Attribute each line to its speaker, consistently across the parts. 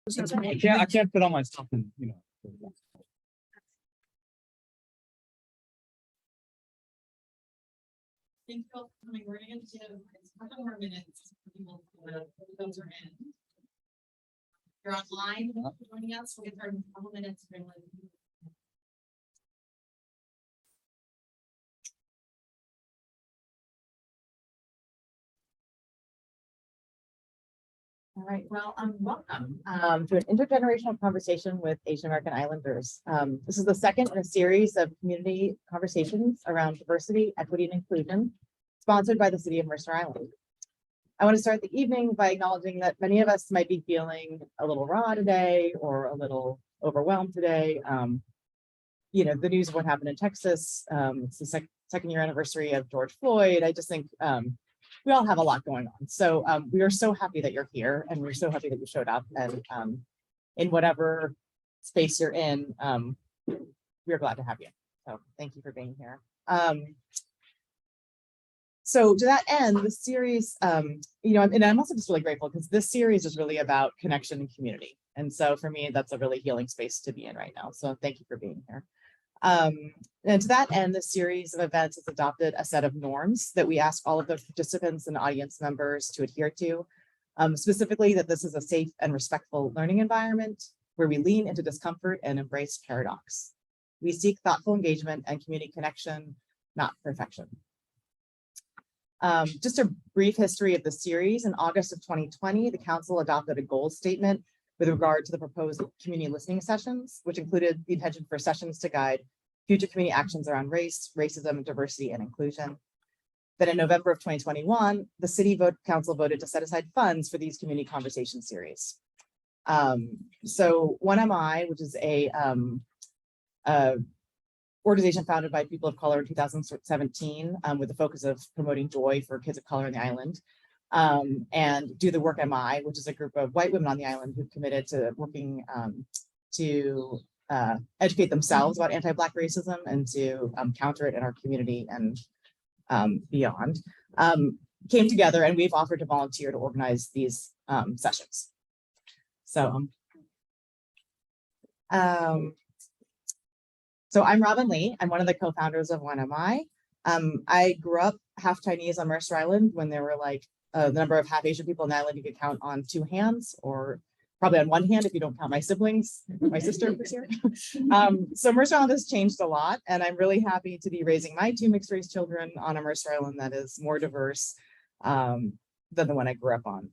Speaker 1: I can't put on my stuff and, you know.
Speaker 2: Thank you all for coming. We're going to give a couple more minutes for people to filter in. If you're online joining us, we'll get started in a couple minutes.
Speaker 3: All right, well, welcome to an intergenerational conversation with Asian American Islanders. This is the second in a series of community conversations around diversity, equity, and inclusion, sponsored by the city of Mercer Island. I want to start the evening by acknowledging that many of us might be feeling a little raw today or a little overwhelmed today. You know, the news of what happened in Texas, it's the second year anniversary of George Floyd. I just think we all have a lot going on. So we are so happy that you're here, and we're so happy that you showed up, and in whatever space you're in, we're glad to have you. So thank you for being here. So to that end, the series, you know, and I'm also just really grateful because this series is really about connection and community. And so for me, that's a really healing space to be in right now. So thank you for being here. And to that end, the series of events has adopted a set of norms that we ask all of the participants and audience members to adhere to, specifically that this is a safe and respectful learning environment where we lean into discomfort and embrace paradox. We seek thoughtful engagement and community connection, not perfection. Just a brief history of the series. In August of 2020, the council adopted a goals statement with regard to the proposed community listening sessions, which included the intention for sessions to guide future community actions around race, racism, diversity, and inclusion. Then in November of 2021, the city council voted to set aside funds for these community conversation series. So 1MI, which is a organization founded by people of color in 2017 with the focus of promoting joy for kids of color on the island, and Do the Work MI, which is a group of white women on the island who've committed to working to educate themselves about anti-Black racism and to counter it in our community and beyond, came together, and we've offered to volunteer to organize these sessions. So, so I'm Robin Lee. I'm one of the co-founders of 1MI. I grew up half Chinese on Mercer Island when there were like the number of half Asian people on the island you could count on 2 hands, or probably on 1 hand if you don't count my siblings. My sister was here. So Mercer Island has changed a lot, and I'm really happy to be raising my 2 mixed race children on a Mercer Island that is more diverse than the one I grew up on.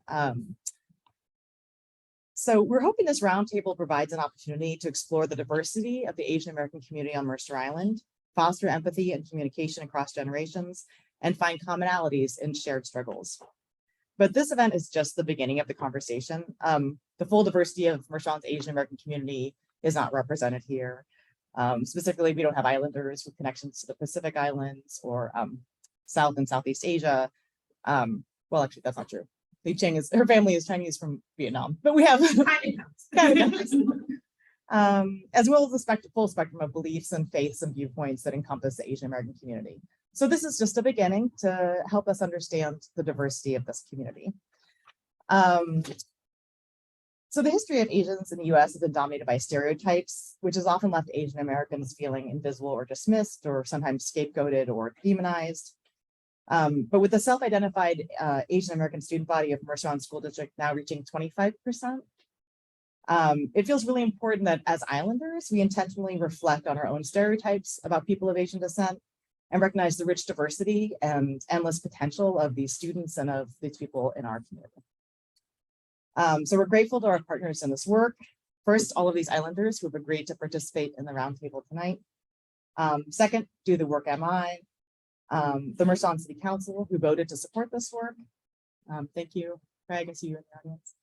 Speaker 3: So we're hoping this roundtable provides an opportunity to explore the diversity of the Asian American community on Mercer Island, foster empathy and communication across generations, and find commonalities in shared struggles. But this event is just the beginning of the conversation. The full diversity of Mercer Island's Asian American community is not represented here. Specifically, we don't have islanders with connections to the Pacific Islands or South and Southeast Asia. Well, actually, that's not true. Chang her family is Chinese from Vietnam, but we have as well as the full spectrum of beliefs and faiths and viewpoints that encompass the Asian American community. So this is just a beginning to help us understand the diversity of this community. So the history of Asians in the US has been dominated by stereotypes, which has often left Asian Americans feeling invisible or dismissed, or sometimes scapegoated or demonized. But with the self-identified Asian American student body of Mercer Island School District now reaching 25%, it feels really important that as islanders, we intentionally reflect on our own stereotypes about people of Asian descent and recognize the rich diversity and endless potential of these students and of these people in our community. So we're grateful to our partners in this work. First, all of these islanders who have agreed to participate in the roundtable tonight. Second, Do the Work MI. The Mercer Island City Council who voted to support this work. Thank you, Craig, I see you in the audience.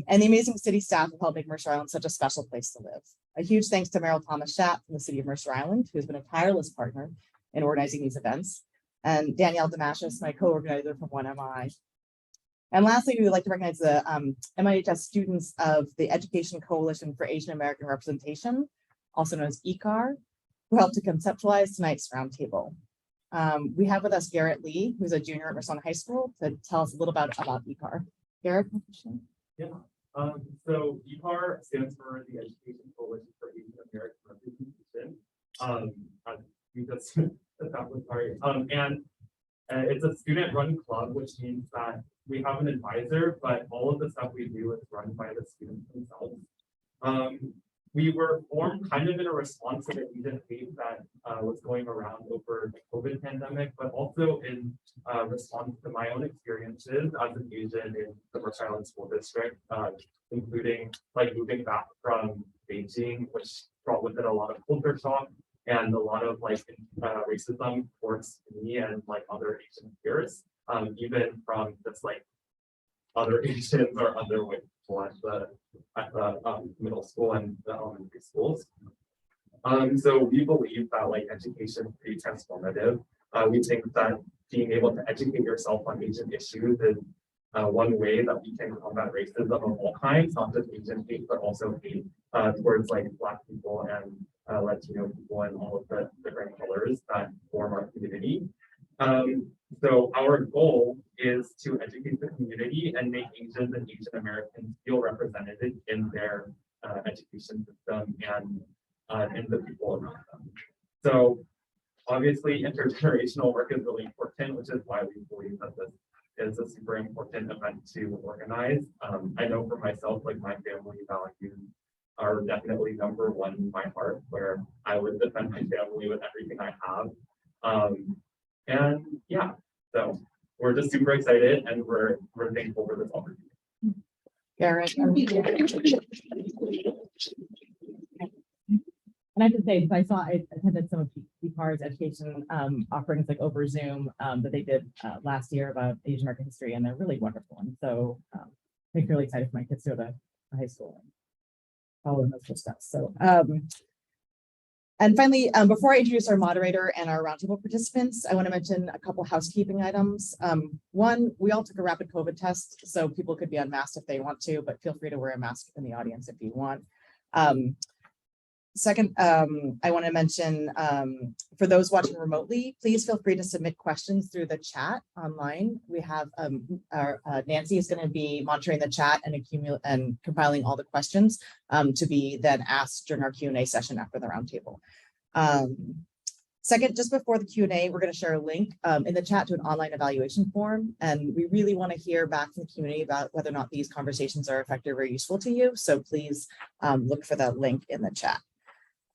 Speaker 3: And the amazing city staff who helped make Mercer Island such a special place to live. A huge thanks to Meryl Thomas Schapp from the city of Mercer Island, who has been a tireless partner in organizing these events, and Danielle Damashis, my co-organizer from 1MI. And lastly, we would like to recognize the MIHS students of the Education Coalition for Asian American Representation, also known as ECAR, who helped to conceptualize tonight's roundtable. We have with us Garrett Lee, who's a junior at Mercer High School, to tell us a little about ECAR. Garrett?
Speaker 4: Yeah, So EPAR stands for the Education Coalition for Asian American Representation. We just sorry. And it's a student-run club, which means that we have an advisor, but all of the stuff we do is run by the students themselves. We were formed kind of in a response to the Asian hate that was going around over the COVID pandemic, but also in response to my own experiences as an Asian in the Mercer Island School District, including like moving back from Beijing, which brought with it a lot of culture shock and a lot of like racism towards me and like other Asian peers, even from just like other Asians or other white people at the middle school and the elementary schools. So we believe that like education is pretty transformative. We think that being able to educate yourself on Asian issues is one way that we can combat racism of all kinds, not just Asian hate, but also hate towards like Black people and Latino people and all of the different colors that form our community. So our goal is to educate the community and make Asians and Asian Americans feel represented in their education system and in the people around them. So obviously intergenerational work is really important, which is why we believe that this is a super important event to organize. I know for myself, like my family values are definitely number one in my heart, where I would defend my family with everything I have. And yeah, so we're just super excited and we're thankful for this opportunity.
Speaker 3: Garrett. And I have to say, I attended some of EPAR's education offerings like over Zoom that they did last year about Asian American history, and they're really wonderful. And so I'm really excited for my kids to go to high school and follow in those footsteps. So and finally, before I introduce our moderator and our roundtable participants, I want to mention a couple housekeeping items. One, we all took a rapid COVID test, so people could be unmasked if they want to, but feel free to wear a mask in the audience if you want. Second, I want to mention for those watching remotely, please feel free to submit questions through the chat online. We have Nancy is going to be monitoring the chat and compiling all the questions to be then asked during our Q&A session after the roundtable. Second, just before the Q&A, we're going to share a link in the chat to an online evaluation form, and we really want to hear back from the community about whether or not these conversations are effective or useful to you. So please look for that link in the chat.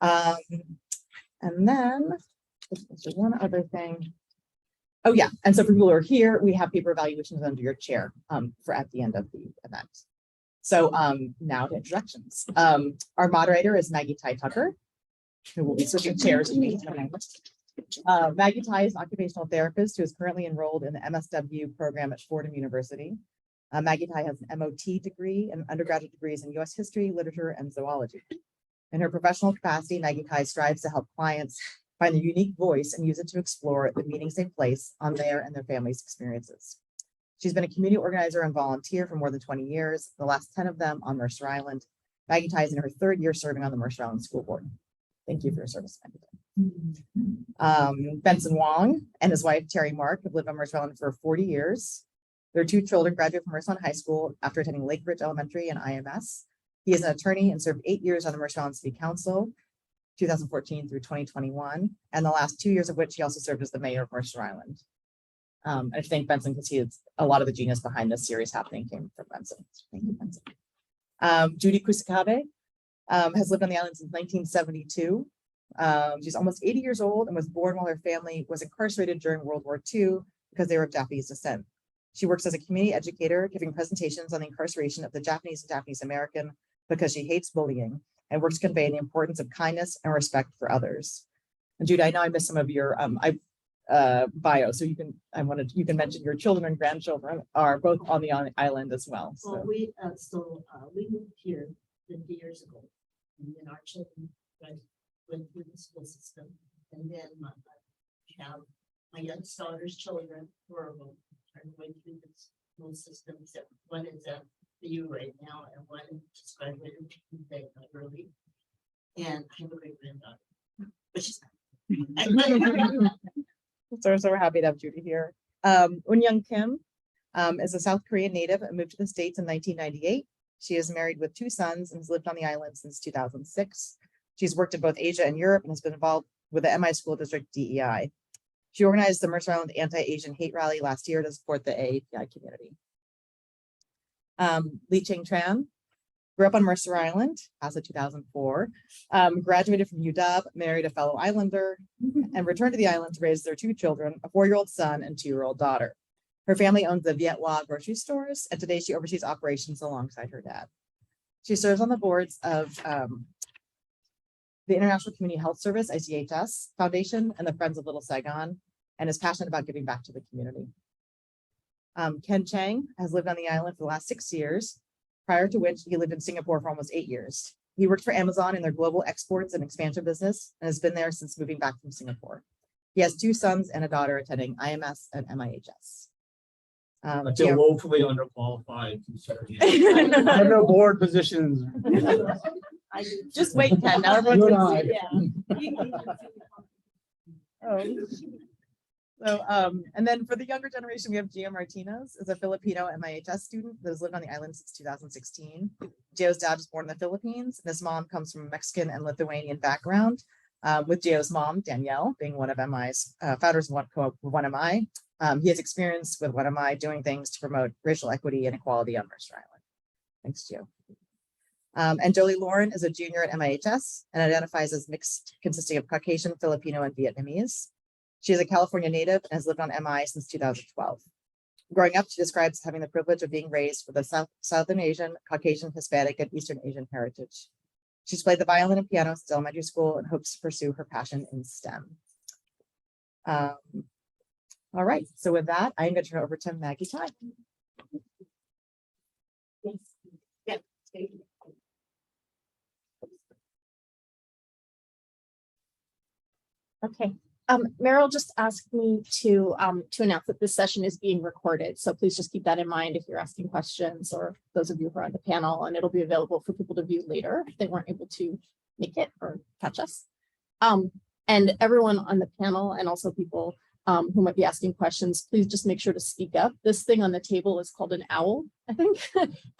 Speaker 3: And then there's one other thing. Oh yeah, and so for people who are here, we have paper evaluations under your chair for at the end of the event. So now to introductions. Our moderator is Maggie Tai Tucker, who will be switching chairs with me. Maggie Tai is an occupational therapist who is currently enrolled in the MSW program at Fordham University. Maggie Tai has an MOT degree and undergraduate degrees in US history, literature, and zoology. In her professional capacity, Maggie Tai strives to help clients find their unique voice and use it to explore the meanings they place on their and their family's experiences. She's been a community organizer and volunteer for more than 20 years, the last 10 of them on Mercer Island. Maggie Tai is in her third year serving on the Mercer Island School Board. Thank you for your service, Maggie Tai. Benson Wong and his wife, Terry Mark, have lived on Mercer Island for 40 years. Their two children graduated from Mercer Island High School after attending Lake Ridge Elementary and IMS. He is an attorney and served 8 years on the Mercer Island City Council, 2014 through 2021, and the last 2 years of which he also served as the mayor of Mercer Island. I thank Benson because he is a lot of the genius behind this series happening came from Benson. Thank you, Benson. Judy Cusacabe has lived on the island since 1972. She's almost 80 years old and was born while her family was incarcerated during World War II because they were of Japanese descent. She works as a community educator, giving presentations on the incarceration of the Japanese and Japanese American because she hates bullying and works to convey the importance of kindness and respect for others. And Judy, I know I missed some of your bio, so you can mention your children and grandchildren are both on the island as well. So.
Speaker 5: Well, we moved here 50 years ago, and then our children went through the school system, and then have my youngest daughter's children were going through the school system. Except one is at the U right now, and one just graduated early. And I have a great granddaughter, but she's not.
Speaker 3: So we're happy to have Judy here. Eun Young Kim is a South Korean native and moved to the States in 1998. She is married with 2 sons and has lived on the island since 2006. She's worked in both Asia and Europe and has been involved with the MI School District DEI. She organized the Mercer Island Anti-Asian Hate Rally last year to support the AAPI community. Chang grew up on Mercer Island as of 2004, graduated from UW, married a fellow islander, and returned to the island to raise their 2 children, a 4-year-old son and 2-year-old daughter. Her family owns the Viet Hoa grocery stores, and today she oversees operations alongside her dad. She serves on the boards of the International Community Health Service, ICHS Foundation, and the Friends of Little Saigon, and is passionate about giving back to the community. Chang has lived on the island for the last 6 years, prior to which he lived in Singapore for almost 8 years. He worked for Amazon in their global exports and expansion business and has been there since moving back from Singapore. He has 2 sons and a daughter attending IMS and MIHS.
Speaker 1: I feel woefully underqualified to serve. I have no board positions.
Speaker 3: Just wait, Ken. Now
Speaker 1: You
Speaker 3: everyone's
Speaker 1: and
Speaker 3: gonna
Speaker 1: I.
Speaker 3: see. So, and then for the younger generation, we have Gio Martinez, is a Filipino MIHS student that has lived on the island since 2016. Gio's dad was born in the Philippines, and his mom comes from a Mexican and Lithuanian background, with Gio's mom, Danielle, being one of MI's founders of One MI. He has experience with One MI doing things to promote racial equity and equality on Mercer Island. Thanks, Gio. And Jolie Lauren is a junior at MIHS and identifies as mixed, consisting of Caucasian, Filipino, and Vietnamese. She is a California native and has lived on MI since 2012. Growing up, she describes having the privilege of being raised with a Southern Asian, Caucasian, Hispanic, and Eastern Asian heritage. She's played the violin and piano since elementary school and hopes to pursue her passion in STEM. All right, so with that, I'm going to turn it over to Maggie Tai.
Speaker 5: Yes.
Speaker 6: Okay. Meryl just asked me to announce that this session is being recorded. So please just keep that in mind if you're asking questions, or those of you who are on the panel, and it'll be available for people to view later if they weren't able to make it or catch us. And everyone on the panel, and also people who might be asking questions, please just make sure to speak up. This thing on the table is called an owl, I think,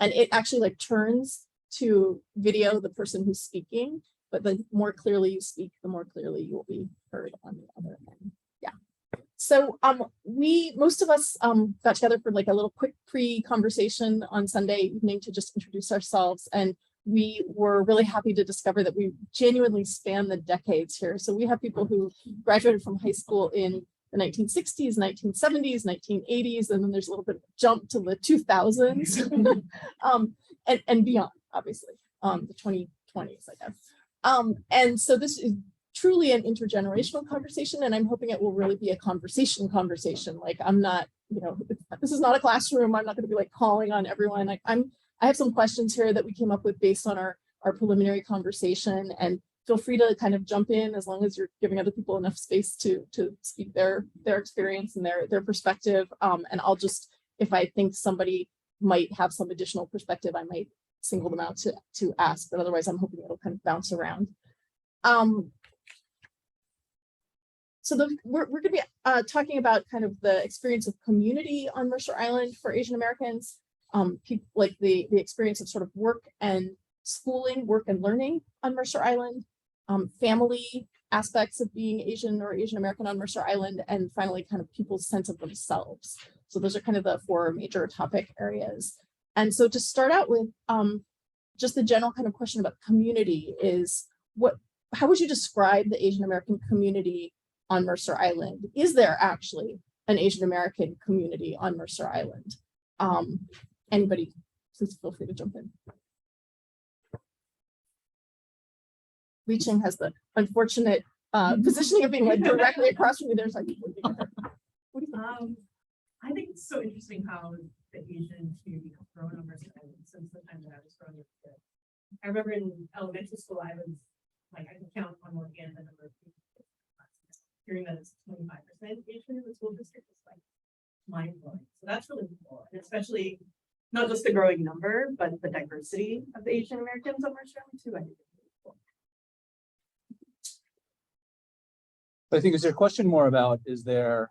Speaker 6: and it actually like turns to video the person who's speaking. But the more clearly you speak, the more clearly you will be heard on the other end. Yeah. So most of us got together for like a little quick pre-conversation on Sunday evening to just introduce ourselves. And we were really happy to discover that we genuinely span the decades here. So we have people who graduated from high school in the 1960s, 1970s, 1980s, and then there's a little bit of a jump to the 2000s and beyond, obviously, the 2020s, I guess. And so this is truly an intergenerational conversation, and I'm hoping it will really be a conversation. Like I'm not, this is not a classroom. I'm not going to be like calling on everyone. I have some questions here that we came up with based on our preliminary conversation, and feel free to kind of jump in as long as you're giving other people enough space to speak their experience and their perspective. And I'll just, if I think somebody might have some additional perspective, I might single them out to ask, but otherwise I'm hoping it'll kind of bounce around. So we're going to be talking about kind of the experience of community on Mercer Island for Asian Americans, people like the experience of sort of work and schooling, work and learning on Mercer Island, family aspects of being Asian or Asian American on Mercer Island, and finally kind of people's sense of themselves. So those are kind of the 4 major topic areas. And so to start out with, just the general kind of question about community is how would you describe the Asian American community on Mercer Island? Is there actually an Asian American community on Mercer Island? Anybody, please feel free to jump in. Chang has the unfortunate positioning of being like directly across from me. There's like, what do you think?
Speaker 7: I think it's so interesting how the Asian community has grown on Mercer Island since the time that I was growing up. I remember in elementary school, I was like, I can count on one hand the number of people. Hearing that it's 25% Asian in the school district is like mind blowing. So that's really cool, and especially not just the growing number, but the diversity of the Asian Americans on Mercer Island too. I think it's really cool.
Speaker 1: I think is your question more about, is there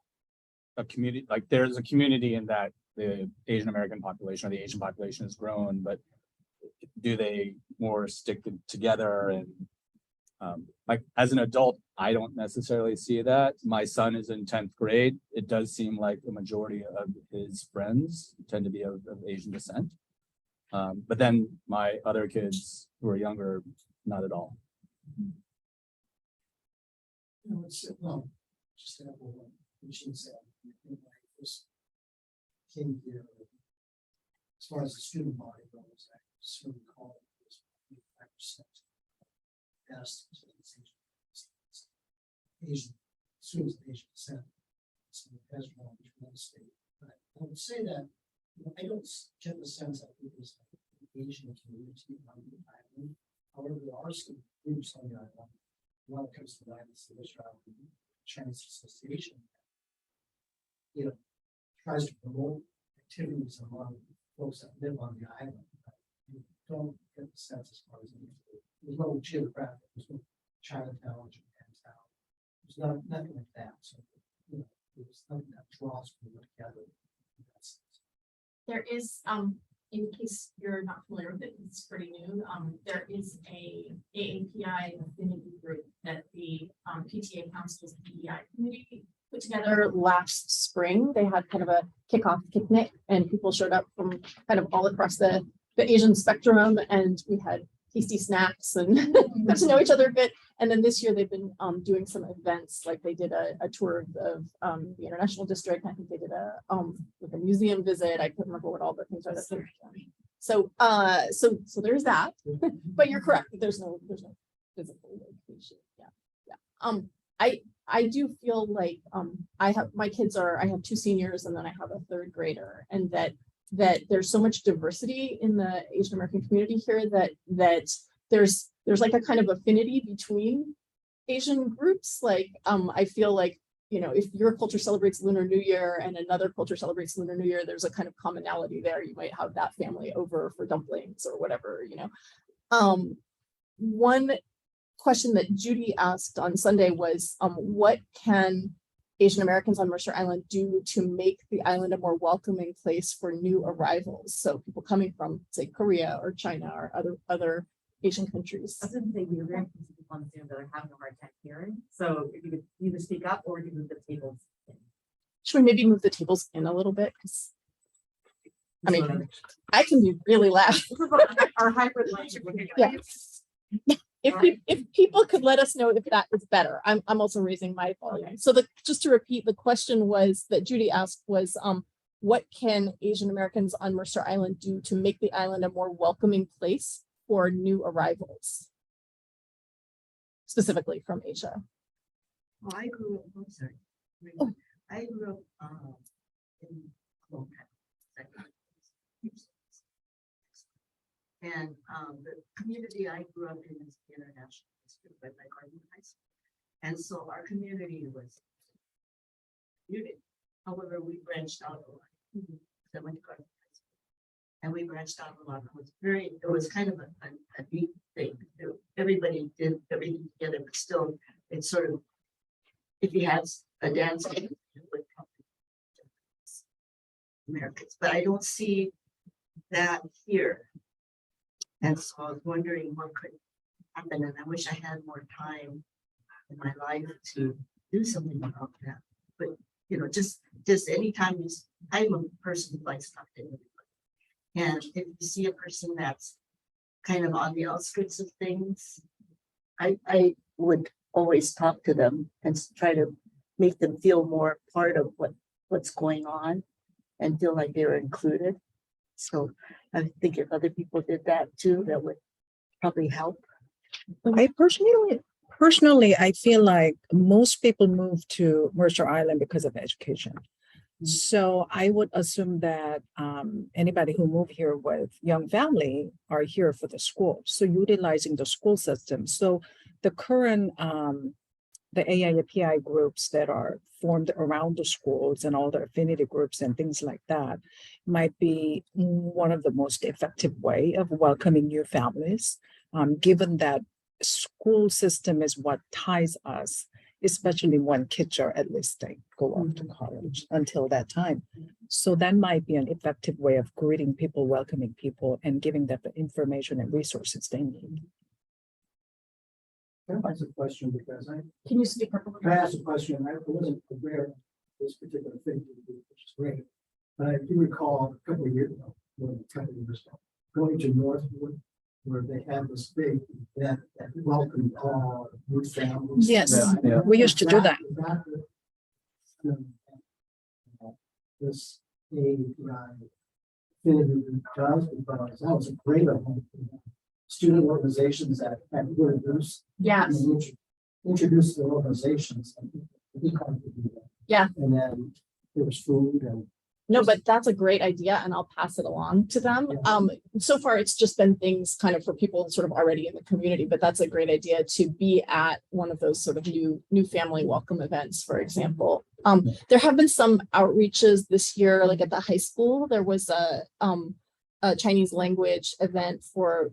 Speaker 1: a community, like there's a community in that the Asian American population or the Asian population has grown, but
Speaker 8: do they more stick together? And like as an adult, I don't necessarily see that. My son is in 10th grade. It does seem like the majority of his friends tend to be of Asian descent. But then my other kids who are younger, not at all.
Speaker 1: You know, it's, well, just to have what Machine said, I think when I first came here, as far as the student body goes, I certainly call it was 5% best Asian students of Asian descent. So as well as real estate. But I would say that, you know, I don't get the sense that it is an Asian community on the island. However, there are some groups on the island. When it comes to the Chinese Association, you know, tries to promote activities among folks that live on the island. You don't get the sense as far as there's no geographic, there's no Chinatown, Japantown. There's nothing like that. So, you know, there's nothing that draws people together. In that sense.
Speaker 6: There is, in case you're not familiar with it, it's pretty new. There is a AAPI affinity group that the PTA Council's DEI committee put together last spring. They had kind of a kickoff picnic, and people showed up from kind of all across the Asian spectrum, and we had tasty snacks and got to know each other a bit. And then this year they've been doing some events, like they did a tour of the International District. I think they did like a museum visit. I couldn't remember what all the things are. So there's that. But you're correct. There's no physical location. Yeah. I do feel like I have two seniors and then I have a third grader, and that there's so much diversity in the Asian American community here that there's like a kind of affinity between Asian groups. Like I feel like, you know, if your culture celebrates Lunar New Year and another culture celebrates Lunar New Year, there's a kind of commonality there. You might have that family over for dumplings or whatever, you know. One question that Judy asked on Sunday was, what can Asian Americans on Mercer Island do to make the island a more welcoming place for new arrivals? So people coming from, say, Korea or China or other Asian countries.
Speaker 9: I was going to say, we're very people on Zoom that are having a hard time hearing. So if you could either speak up or you can move the tables in.
Speaker 6: Should we maybe move the tables in a little bit? Because I mean, I can be really loud.
Speaker 9: Our hybrid lunch.
Speaker 6: Yeah. If people could let us know if that is better. I'm also raising my volume. So just to repeat, the question was that Judy asked was, what can Asian Americans on Mercer Island do to make the island a more welcoming place for new arrivals, specifically from Asia?
Speaker 5: Well, I grew up, I'm sorry.
Speaker 6: Oh.
Speaker 5: I grew up in Cologne. And the community I grew up in is the International District, right by Garden High School. And so our community was muted. However, we branched out a lot. I went to Garden High School. And we branched out a lot. It was kind of a neat thing. Everybody did everything together, but still, it's sort of, if you had a dance game, it would probably Americans, but I don't see that here. And so I was wondering what could happen, and I wish I had more time in my life to do something about that. But you know, just anytime I'm a person who likes talking to everybody, and if you see a person that's kind of on the outskirts of things, I would always talk to them and try to make them feel more part of what's going on and feel like they're included. So I think if other people did that too, that would probably help.
Speaker 10: I personally, I feel like most people move to Mercer Island because of education. So I would assume that anybody who moved here with young family are here for the school. So utilizing the school system. So the current, the AIPI groups that are formed around the schools and all the affinity groups and things like that might be one of the most effective way of welcoming new families, given that school system is what ties us especially when kids are at least they go off to college until that time. So that might be an effective way of greeting people, welcoming people, and giving them the information and resources they need.
Speaker 1: Can I ask a question, because
Speaker 6: Can you speak up?
Speaker 1: I asked a question, I wasn't aware of this particular thing, which is great. But I do recall a couple of years ago, more than a couple of years ago, going to Northwood, where they had this big event that welcomed all new families.
Speaker 10: Yes,
Speaker 8: Yeah.
Speaker 10: we used to do that.
Speaker 1: This API thing does, because that was a great event. Student organizations that were introduced.
Speaker 6: Yes.
Speaker 1: Introduced their organizations. And we can't do that.
Speaker 6: Yeah.
Speaker 1: And then there was food and.
Speaker 6: No, but that's a great idea and I'll pass it along to them. So far it's just been things kind of for people sort of already in the community, but that's a great idea to be at one of those sort of new family welcome events, for example. There have been some outreaches this year, like at the high school, there was a Chinese language event for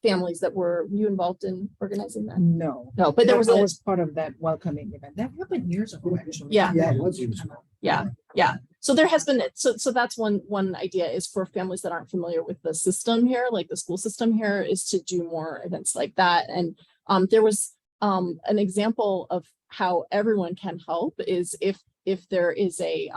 Speaker 6: families that were you involved in organizing that?
Speaker 10: No,
Speaker 6: No, but there was
Speaker 10: I
Speaker 6: a,
Speaker 10: was part of that welcoming event. That happened years ago, actually.
Speaker 6: Yeah.
Speaker 1: Yeah, it was useful.
Speaker 6: yeah. So there has been, so that's one idea is for families that aren't familiar with the system here, like the school system here, is to do more events like that. And there was an example of how everyone can help is if there is a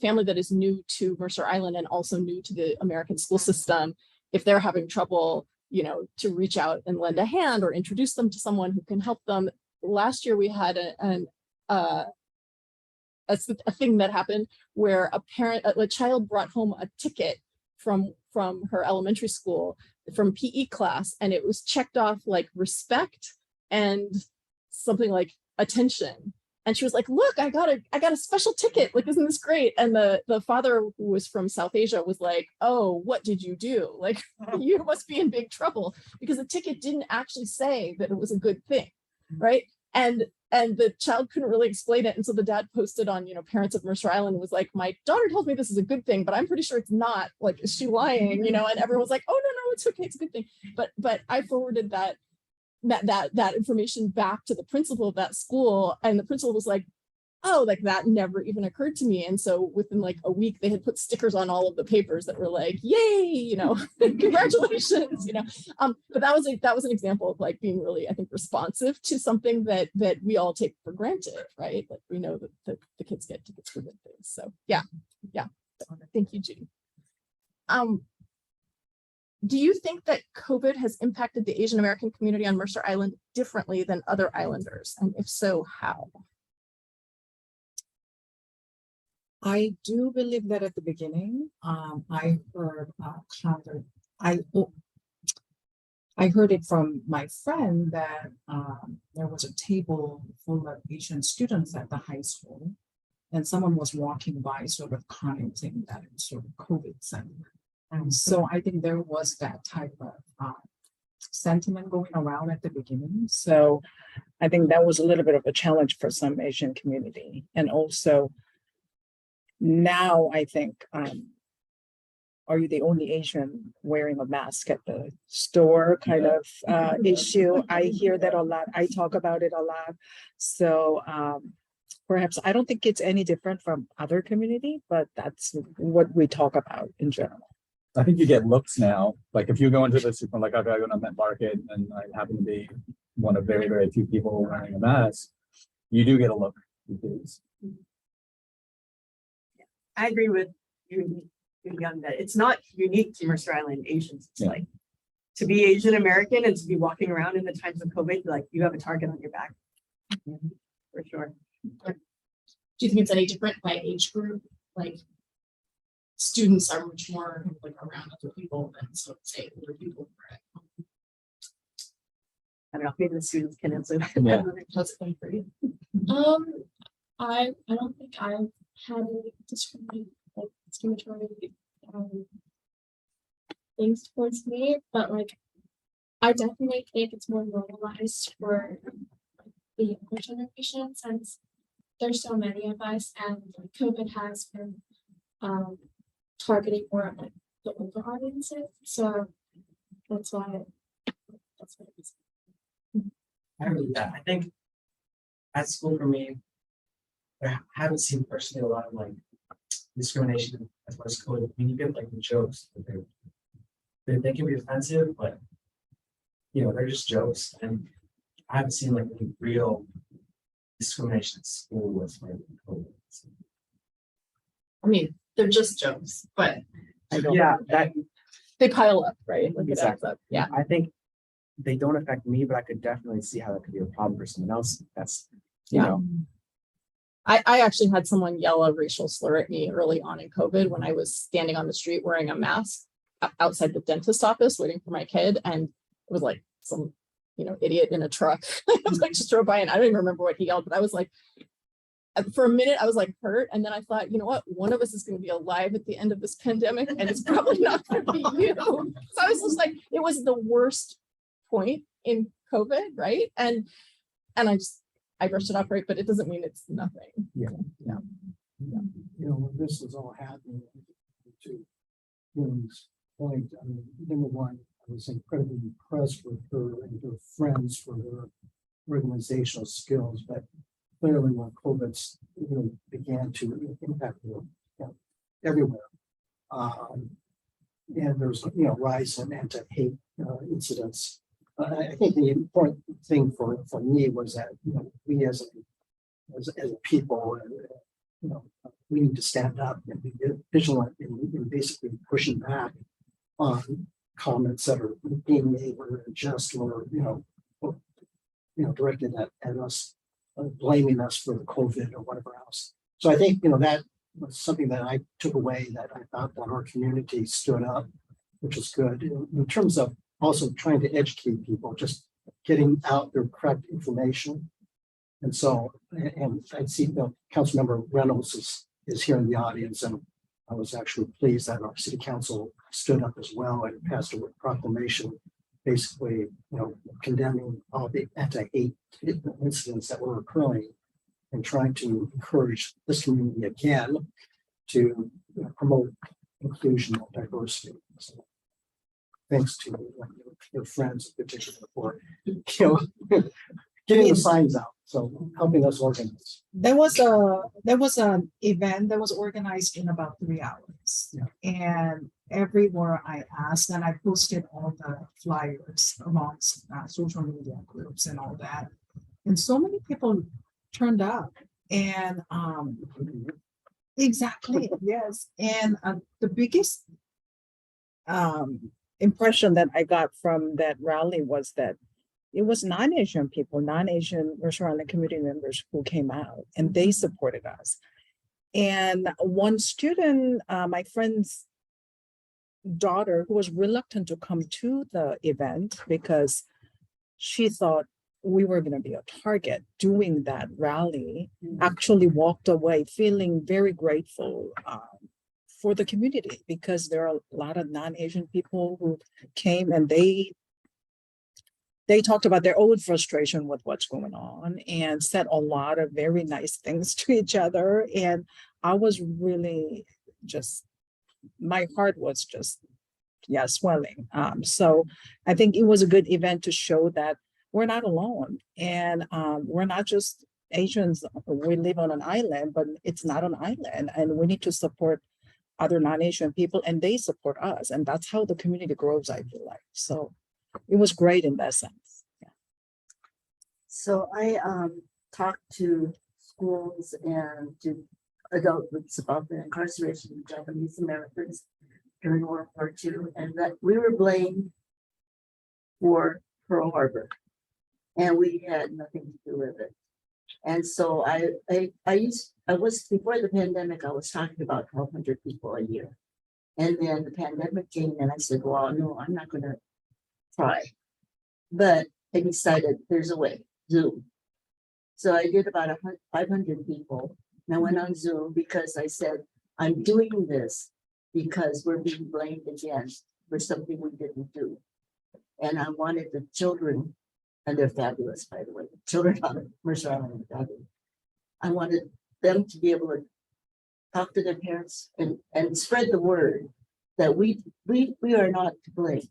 Speaker 6: family that is new to Mercer Island and also new to the American school system, if they're having trouble, you know, to reach out and lend a hand or introduce them to someone who can help them. Last year we had a thing that happened where a child brought home a ticket from her elementary school from PE class, and it was checked off like respect and something like attention. And she was like, look, I got a special ticket. Like, isn't this great? And the father, who was from South Asia, was like, oh, what did you do? Like, you must be in big trouble, because the ticket didn't actually say that it was a good thing, right? And the child couldn't really explain it. And so the dad posted on, Parents of Mercer Island, and was like, my daughter tells me this is a good thing, but I'm pretty sure it's not. Like, is she lying? And everyone was like, oh, no, it's okay. It's a good thing. But I forwarded that information back to the principal of that school. And the principal was like, oh, like that never even occurred to me. And so within like a week, they had put stickers on all of the papers that were like, yay, congratulations, but that was an example of like being really, I think, responsive to something that we all take for granted, right? Like we know that the kids get tickets for good things. So yeah. Thank you, Judy. Do you think that COVID has impacted the Asian American community on Mercer Island differently than other islanders? And if so, how?
Speaker 10: I do believe that at the beginning, I heard I heard it from my friend that there was a table full of Asian students at the high school, and someone was walking by, sort of commenting that it was sort of COVID sentiment. And so I think there was that type of sentiment going around at the beginning. So I think that was a little bit of a challenge for some Asian community, and also. Now I think, are you the only Asian wearing a mask at the store kind of issue? I hear that a lot. I talk about it a lot. So perhaps I don't think it's any different from other community, but that's what we talk about in general.
Speaker 8: I think you get looks now. Like if you go into the super, like I go to Met Market and I happen to be one of very, very few people wearing a mask, you do get a look because.
Speaker 9: I agree with you, Young, that it's not unique to Mercer Island Asians. It's like to be Asian American and to be walking around in the times of COVID, like you have a target on your back. For sure.
Speaker 6: Do you think it's any different by age group? Like students are much more like around other people than say older people.
Speaker 9: I don't know, maybe the students can answer that.
Speaker 8: Yeah.
Speaker 6: How's it been for you?
Speaker 11: I don't think I've had any discriminatory things towards me, but like I definitely think it's more normalized for the younger generation since there's so many of us, and like, COVID has been targeting more of like the older audiences. So that's why it is.
Speaker 12: I agree with that. I think at school for me, I haven't seen personally a lot of like discrimination as far as code. I mean, you get like the jokes, but they can be offensive, but you know, they're just jokes. And I haven't seen like any real discrimination at school with like code.
Speaker 3: I mean, they're just jokes, but I don't.
Speaker 12: Yeah, that
Speaker 3: They pile up, right? Like it adds
Speaker 12: Exactly.
Speaker 3: up. Yeah.
Speaker 12: I think they don't affect me, but I could definitely see how that could be a problem for someone else. That's, you
Speaker 3: Yeah.
Speaker 12: know,
Speaker 3: I actually had someone yell a racial slur at me early on in COVID when I was standing on the street wearing a mask outside the dentist office waiting for my kid. And it was like some, idiot in a truck. Like just drove by and I don't even remember what he yelled, but I was like, for a minute, I was like hurt. And then I thought, you know what? One of us is going to be alive at the end of this pandemic and it's probably not going to be you. So I was just like, it was the worst point in COVID, right? And I brushed it off, right? But it doesn't mean it's nothing.
Speaker 1: You know, when this was all happening, to Judy's point, I mean, number one, I was incredibly impressed with her and her friends for their organizational skills, but clearly when COVID began to impact everywhere, and there's rise in anti-hate incidents. I think the important thing for me was that we as a people, we need to stand up and be vigilant in basically pushing back on comments that are being made or just or directed at us, blaming us for the COVID or whatever else. So I think that was something that I took away, that I thought that our community stood up, which is good in terms of also trying to educate people, just getting out their correct information. And so, and I see Councilmember Reynolds is here in the audience, and I was actually pleased that our city council stood up as well and passed a proclamation, basically, condemning all the anti-hate incidents that were occurring and trying to encourage this community again to promote inclusion and diversity. So, thanks to your friends in particular for getting the signs out, so helping us organize.
Speaker 10: There was an event that was organized in about 3 hours.
Speaker 1: Yeah.
Speaker 10: And everywhere I asked, and I posted all the flyers amongst social media groups and all that. And so many people turned up, and exactly, yes. And the biggest impression that I got from that rally was that it was non-Asian people, non-Asian Mercer Island community members who came out, and they supported us. And one student, my friend's daughter, who was reluctant to come to the event because she thought we were going to be a target doing that rally, actually walked away feeling very grateful for the community, because there are a lot of non-Asian people who came, and they talked about their own frustration with what's going on and said a lot of very nice things to each other. And I was really my heart was just, swelling. So I think it was a good event to show that we're not alone, and we're not just Asians. We live on an island, but it's not an island, and we need to support other non-Asian people, and they support us. And that's how the community grows, I feel like. So it was great in that sense. Yeah.
Speaker 5: So I talked to schools and to adults about the incarceration of Japanese Americans during World War II, and that we were blamed for Pearl Harbor, and we had nothing to do with it. And so I was, before the pandemic, I was talking about 1,200 people a year. And then the pandemic came and I said, well, no, I'm not going to try. But I decided there's a way, Zoom. So I did about 500 people. And I went on Zoom because I said, I'm doing this because we're being blamed again for something we didn't do. And I wanted the children, and they're fabulous, by the way, children on Mercer Island are fabulous. I wanted them to be able to talk to their parents and spread the word that we are not to blame.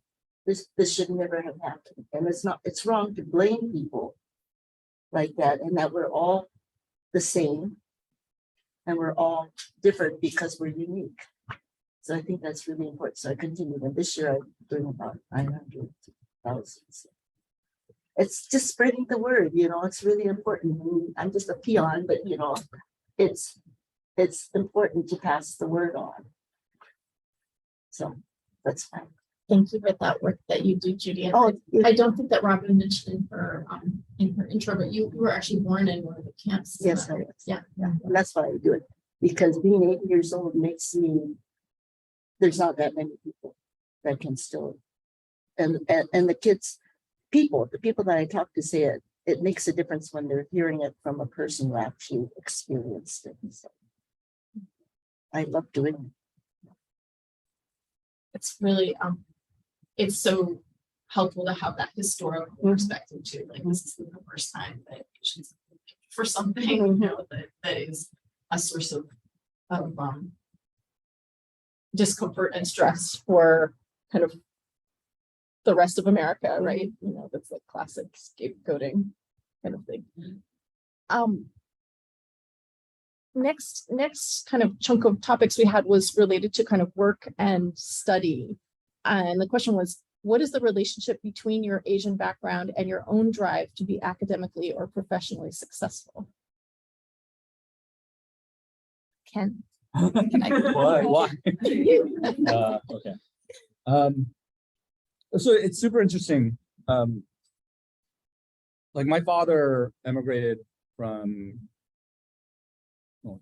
Speaker 5: This should never have happened. And it's wrong to blame people like that, and that we're all the same. And we're all different because we're unique. So I think that's really important. So I continued, and this year I'm doing about 900,000. It's just spreading the word, it's really important. I'm just a peon, but it's important to pass the word on. So that's fine.
Speaker 6: Thank you for that work that you do, Judy. And
Speaker 5: Oh,
Speaker 6: I don't think that Robin mentioned in her intro, but you were actually born in one of the camps.
Speaker 5: yes, I was.
Speaker 6: Yeah.
Speaker 5: And that's why I do it, because being 8 years old makes me, there's not that many people that can still, and the kids, the people that I talk to say it makes a difference when they're hearing it from a person who actually experienced it. So I love doing it.
Speaker 6: It's really, it's so helpful to have that historical perspective too. Like this is the first time that she's for something, that is a source of discomfort and stress for kind of the rest of America, right? That's like classic scapegoating kind of thing. Next kind of chunk of topics we had was related to kind of work and study. And the question was, what is the relationship between your Asian background and your own drive to be academically or professionally successful? Ken?
Speaker 8: Why? Okay. So it's super interesting. Like my father emigrated from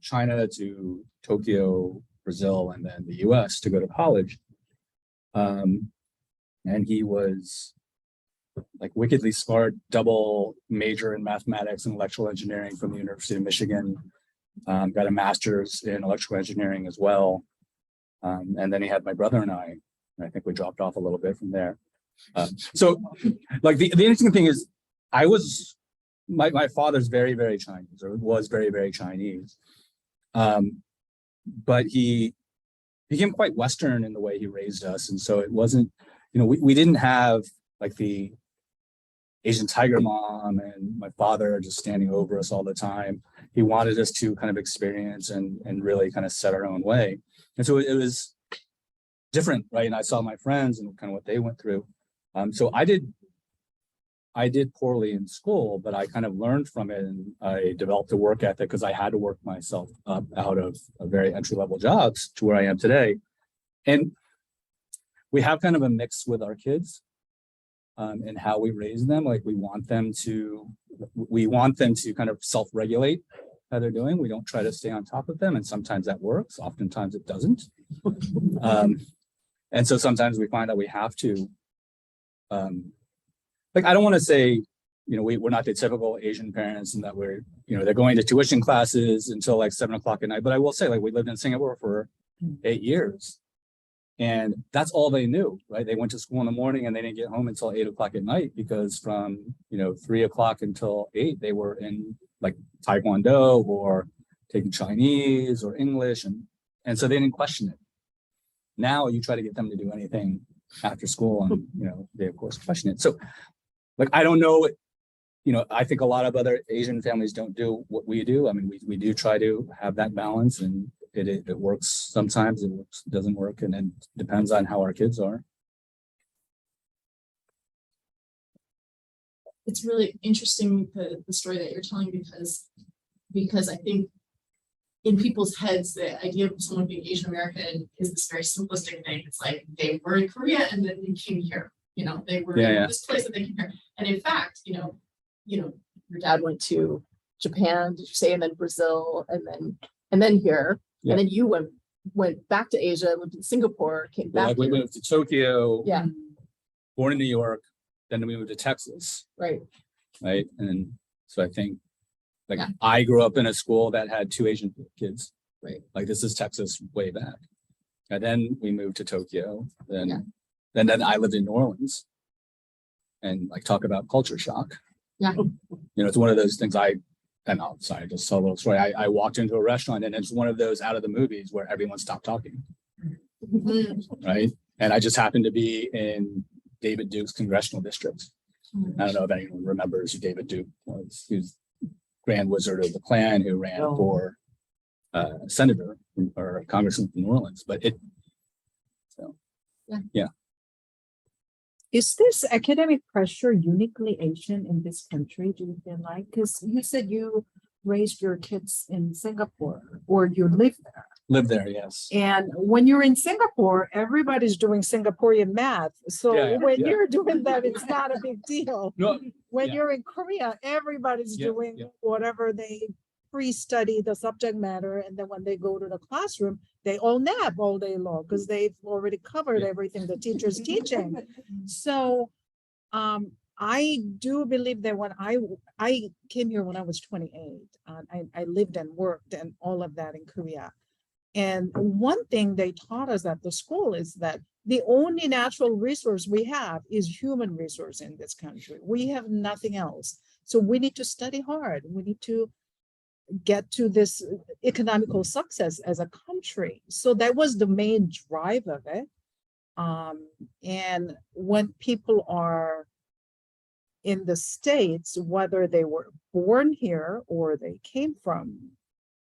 Speaker 8: China to Tokyo, Brazil, and then the US to go to college. And he was like wickedly smart, double major in mathematics and electrical engineering from the University of Michigan. Got a master's in electrical engineering as well. And then he had my brother and I think we dropped off a little bit from there. So like the interesting thing is my father's very, very Chinese, or was very, very Chinese. But he became quite Western in the way he raised us. And so it wasn't, we didn't have like the Asian tiger mom and my father just standing over us all the time. He wanted us to kind of experience and really kind of set our own way. And so it was different, right? And I saw my friends and kind of what they went through. So I did poorly in school, but I kind of learned from it, and I developed a work ethic because I had to work myself up out of a very entry-level jobs to where I am today. And we have kind of a mix with our kids and how we raise them. Like we want them to kind of self-regulate how they're doing. We don't try to stay on top of them, and sometimes that works. Oftentimes it doesn't. And so sometimes we find that we have to. Like I don't want to say, we're not the typical Asian parents and that we're, they're going to tuition classes until like 7 o'clock at night. But I will say, like, we lived in Singapore for 8 years, and that's all they knew, right? They went to school in the morning and they didn't get home until 8 o'clock at night, because from 3 o'clock until 8 they were in like Taekwondo or taking Chinese or English, and so they didn't question it. Now you try to get them to do anything after school, and they of course question it. So like, I don't know, I think a lot of other Asian families don't do what we do. I mean, we do try to have that balance, and it works sometimes, it works, doesn't work, and it depends on how our kids are.
Speaker 6: It's really interesting, the story that you're telling, because I think in people's heads, the idea of someone being Asian American is this very simplistic thing. It's like they were in Korea and then they came here. They were in this place and they came here. And in fact, your dad went to Japan, did you say, and then Brazil, and then here, and then you went back to Asia, lived in Singapore, came back.
Speaker 8: Like we moved to Tokyo,
Speaker 6: Yeah.
Speaker 8: Born in New York, then we moved to Texas.
Speaker 6: Right.
Speaker 8: Right. And so I think I grew up in a school that had 2 Asian kids.
Speaker 6: Right.
Speaker 8: Like this is Texas way back. And then we moved to Tokyo. Then I lived in New Orleans. And like talk about culture shock.
Speaker 6: Yeah.
Speaker 8: It's one of those things sorry, just tell a little story. I walked into a restaurant and it's one of those out of the movies where everyone stopped talking.
Speaker 6: Mm-hmm.
Speaker 8: Right. And I just happened to be in David Duke's congressional district. I don't know if anyone remembers who David Duke was. He was Grand Wizard of the Klan who ran
Speaker 10: Oh.
Speaker 8: for senator or congressman from New Orleans. But it, so
Speaker 10: Is this academic pressure uniquely Asian in this country, do you feel like? Because you said you raised your kids in Singapore or you live there.
Speaker 8: lived there, yes.
Speaker 10: And when you're in Singapore, everybody's doing Singaporean math. So
Speaker 8: Yeah,
Speaker 10: when
Speaker 8: yeah.
Speaker 10: you're doing that, it's not a big deal.
Speaker 8: No,
Speaker 10: When
Speaker 8: yeah.
Speaker 10: you're in Korea, everybody's
Speaker 8: Yeah,
Speaker 10: doing
Speaker 8: yeah.
Speaker 10: whatever they pre-study the subject matter. And then when they go to the classroom, they all nap all day long because they've already covered
Speaker 8: Yeah.
Speaker 10: everything the teacher's teaching. So I do believe that when I came here when I was 28, I lived and worked and all of that in Korea. And one thing they taught us at the school is that the only natural resource we have is human resource in this country. We have nothing else. So we need to study hard. We need to get to this economical success as a country. So that was the main drive of it. And when people are in the States, whether they were born here or they came from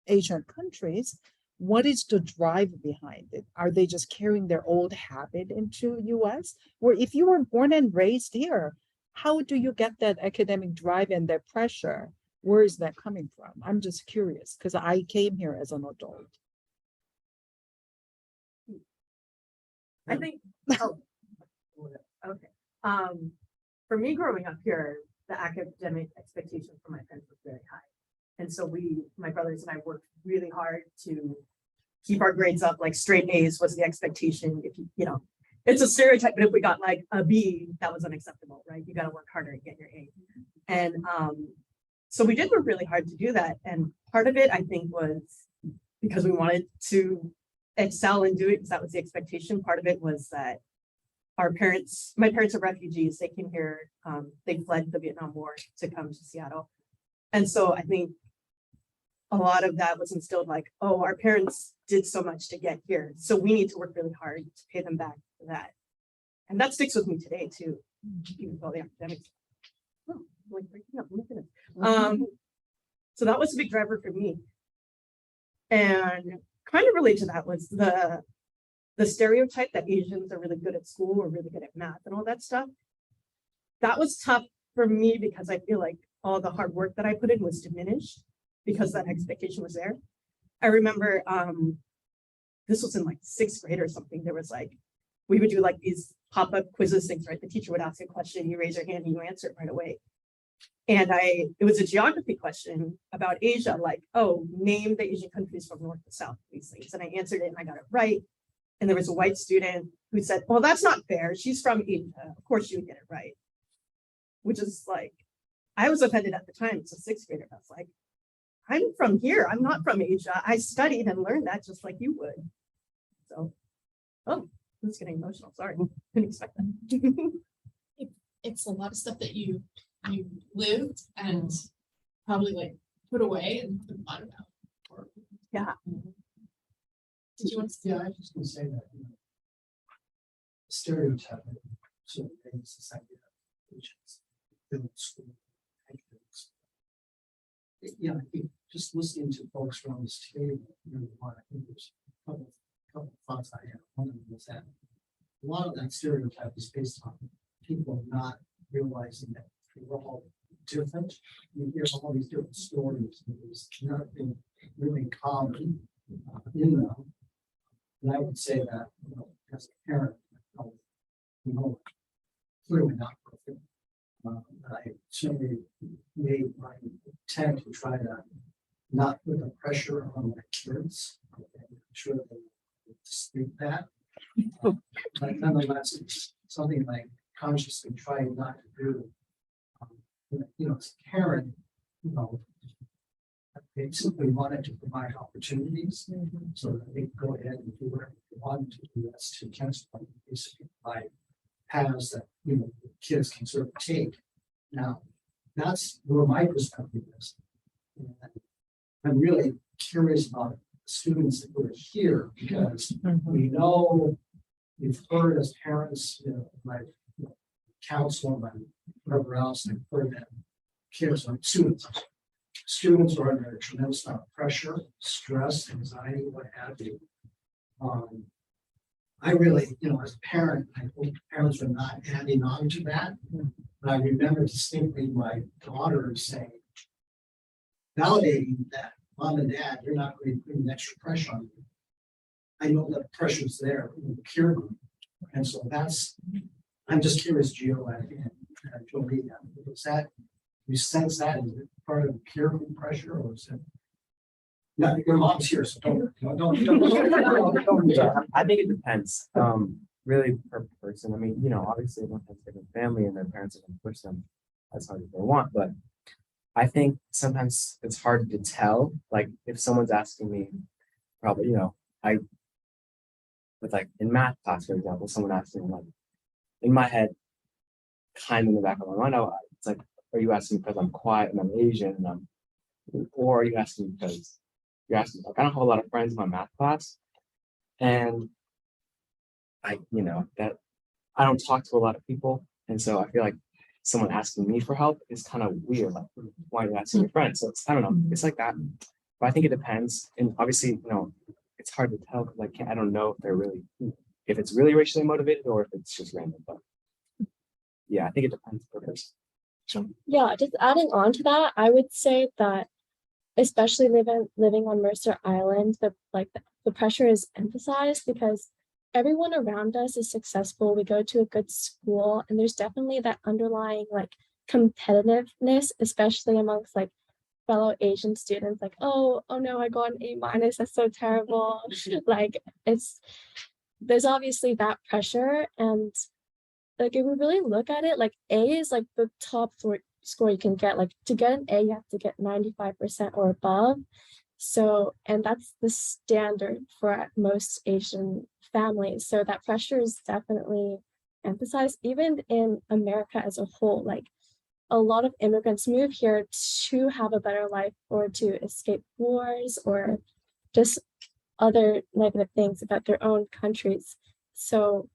Speaker 10: Asian countries, what is the drive behind it? Are they just carrying their old habit into US? Or if you were born and raised here, how do you get that academic drive and that pressure? Where is that coming from? I'm just curious because I came here as an adult.
Speaker 9: I think, oh, okay. For me growing up here, the academic expectation for my parents was very high. And so my brothers and I worked really hard to keep our grades up, like straight A's was the expectation. If you know, it's a stereotype, but if we got like a B, that was unacceptable, right? You got to work harder and get your A. And so we did work really hard to do that. And part of it, I think, was because we wanted to excel and do it because that was the expectation. Part of it was that my parents are refugees. They came here, they fled the Vietnam War to come to Seattle. And so I think a lot of that was instilled like, oh, our parents did so much to get here. So we need to work really hard to pay them back for that. And that sticks with me today too. Even with all the academics. Oh, I'm like breaking up, look at it. So that was a big driver for me. And kind of related to that was the stereotype that Asians are really good at school or really good at math and all that stuff. That was tough for me because I feel like all the hard work that I put in was diminished because that expectation was there. I remember this was in like 6th grade or something. There was like, we would do like these pop-up quizzes things, right? The teacher would ask a question, you raise your hand and you answer it right away. And it was a geography question about Asia, like, oh, name the Asian countries from north to south, these things. And I answered it and I got it right. And there was a white student who said, well, that's not fair. She's from Asia. Of course she would get it right. Which is like, I was offended at the time. It's a 6th grader. I was like, I'm from here. I'm not from Asia. I studied and learned that just like you would. So, oh, it's getting emotional. Sorry. Didn't expect that.
Speaker 2: It's a lot of stuff that you lived and probably like put away and thought about. Or,
Speaker 9: Yeah.
Speaker 2: Did you want to?
Speaker 1: Yeah, I was just gonna say that, you know, stereotype, sort of things, society, film school. Yeah, I think just listening to folks around this table, number one, I think there's a couple of thoughts I have. One of them is that a lot of that stereotype is based on people not realizing that we're all different. You hear all these different stories, and there's nothing really common in them. And I would say that, you know, as a parent, you know, clearly not perfect. I certainly made my intent to try to not put the pressure on my kids. I'm sure they speak that. But nonetheless, it's something I consciously try not to do. You know, as a parent, you know, they simply wanted to provide opportunities so that they could go ahead and do whatever they wanted to do. That's to Ken's point, basically provide paths that, you know, the kids can sort of take. Now, that's where my perspective is. And I'm really curious about students that were here because we know we've heard as parents, you know, like, you know, counsel and whatever else, I've heard that kids, like students are under a tremendous amount of pressure, stress, anxiety, what have you. I really, as a parent, I hope parents are not adding on to that. But I remember distinctly my daughter saying, validating that, mom and dad, you're not going to put an extra pressure on you. I know that pressure's there in the peer group. And so I'm just curious, Gio, and Jolie, was that, you sense that as part of the peer group pressure, or is it? Yeah, your mom's here, so don't.
Speaker 12: Yeah, I think it depends, really per person. I mean, obviously everyone has a different family and their parents are gonna push them as hard as they want, but I think sometimes it's hard to tell, like if someone's asking me, probably, with like in math class, for example, someone asking me like, in my head, kind of in the back of my mind, it's like, are you asking because I'm quiet and I'm Asian or are you asking because you're asking, like, I don't have a lot of friends in my math class and that I don't talk to a lot of people. And so I feel like someone asking me for help is kind of weird. Like, why are you asking your friends? So I don't know, it's like that. But I think it depends. And obviously, it's hard to tell because I don't know if it's really racially motivated or if it's just random. But yeah, I think it depends per person.
Speaker 11: Yeah, just adding on to that, I would say that especially living on Mercer Island, the pressure is emphasized because everyone around us is successful. We go to a good school, and there's definitely that underlying competitiveness, especially amongst fellow Asian students. Oh no, I got an A-, that's so terrible. There's obviously that pressure, and if we really look at it, A is the top score you can get. To get an A, you have to get 95% or above. So, and that's the standard for most Asian families. So that pressure is definitely emphasized, even in America as a whole. A lot of immigrants move here to have a better life or to escape wars or just other negative things about their own countries. So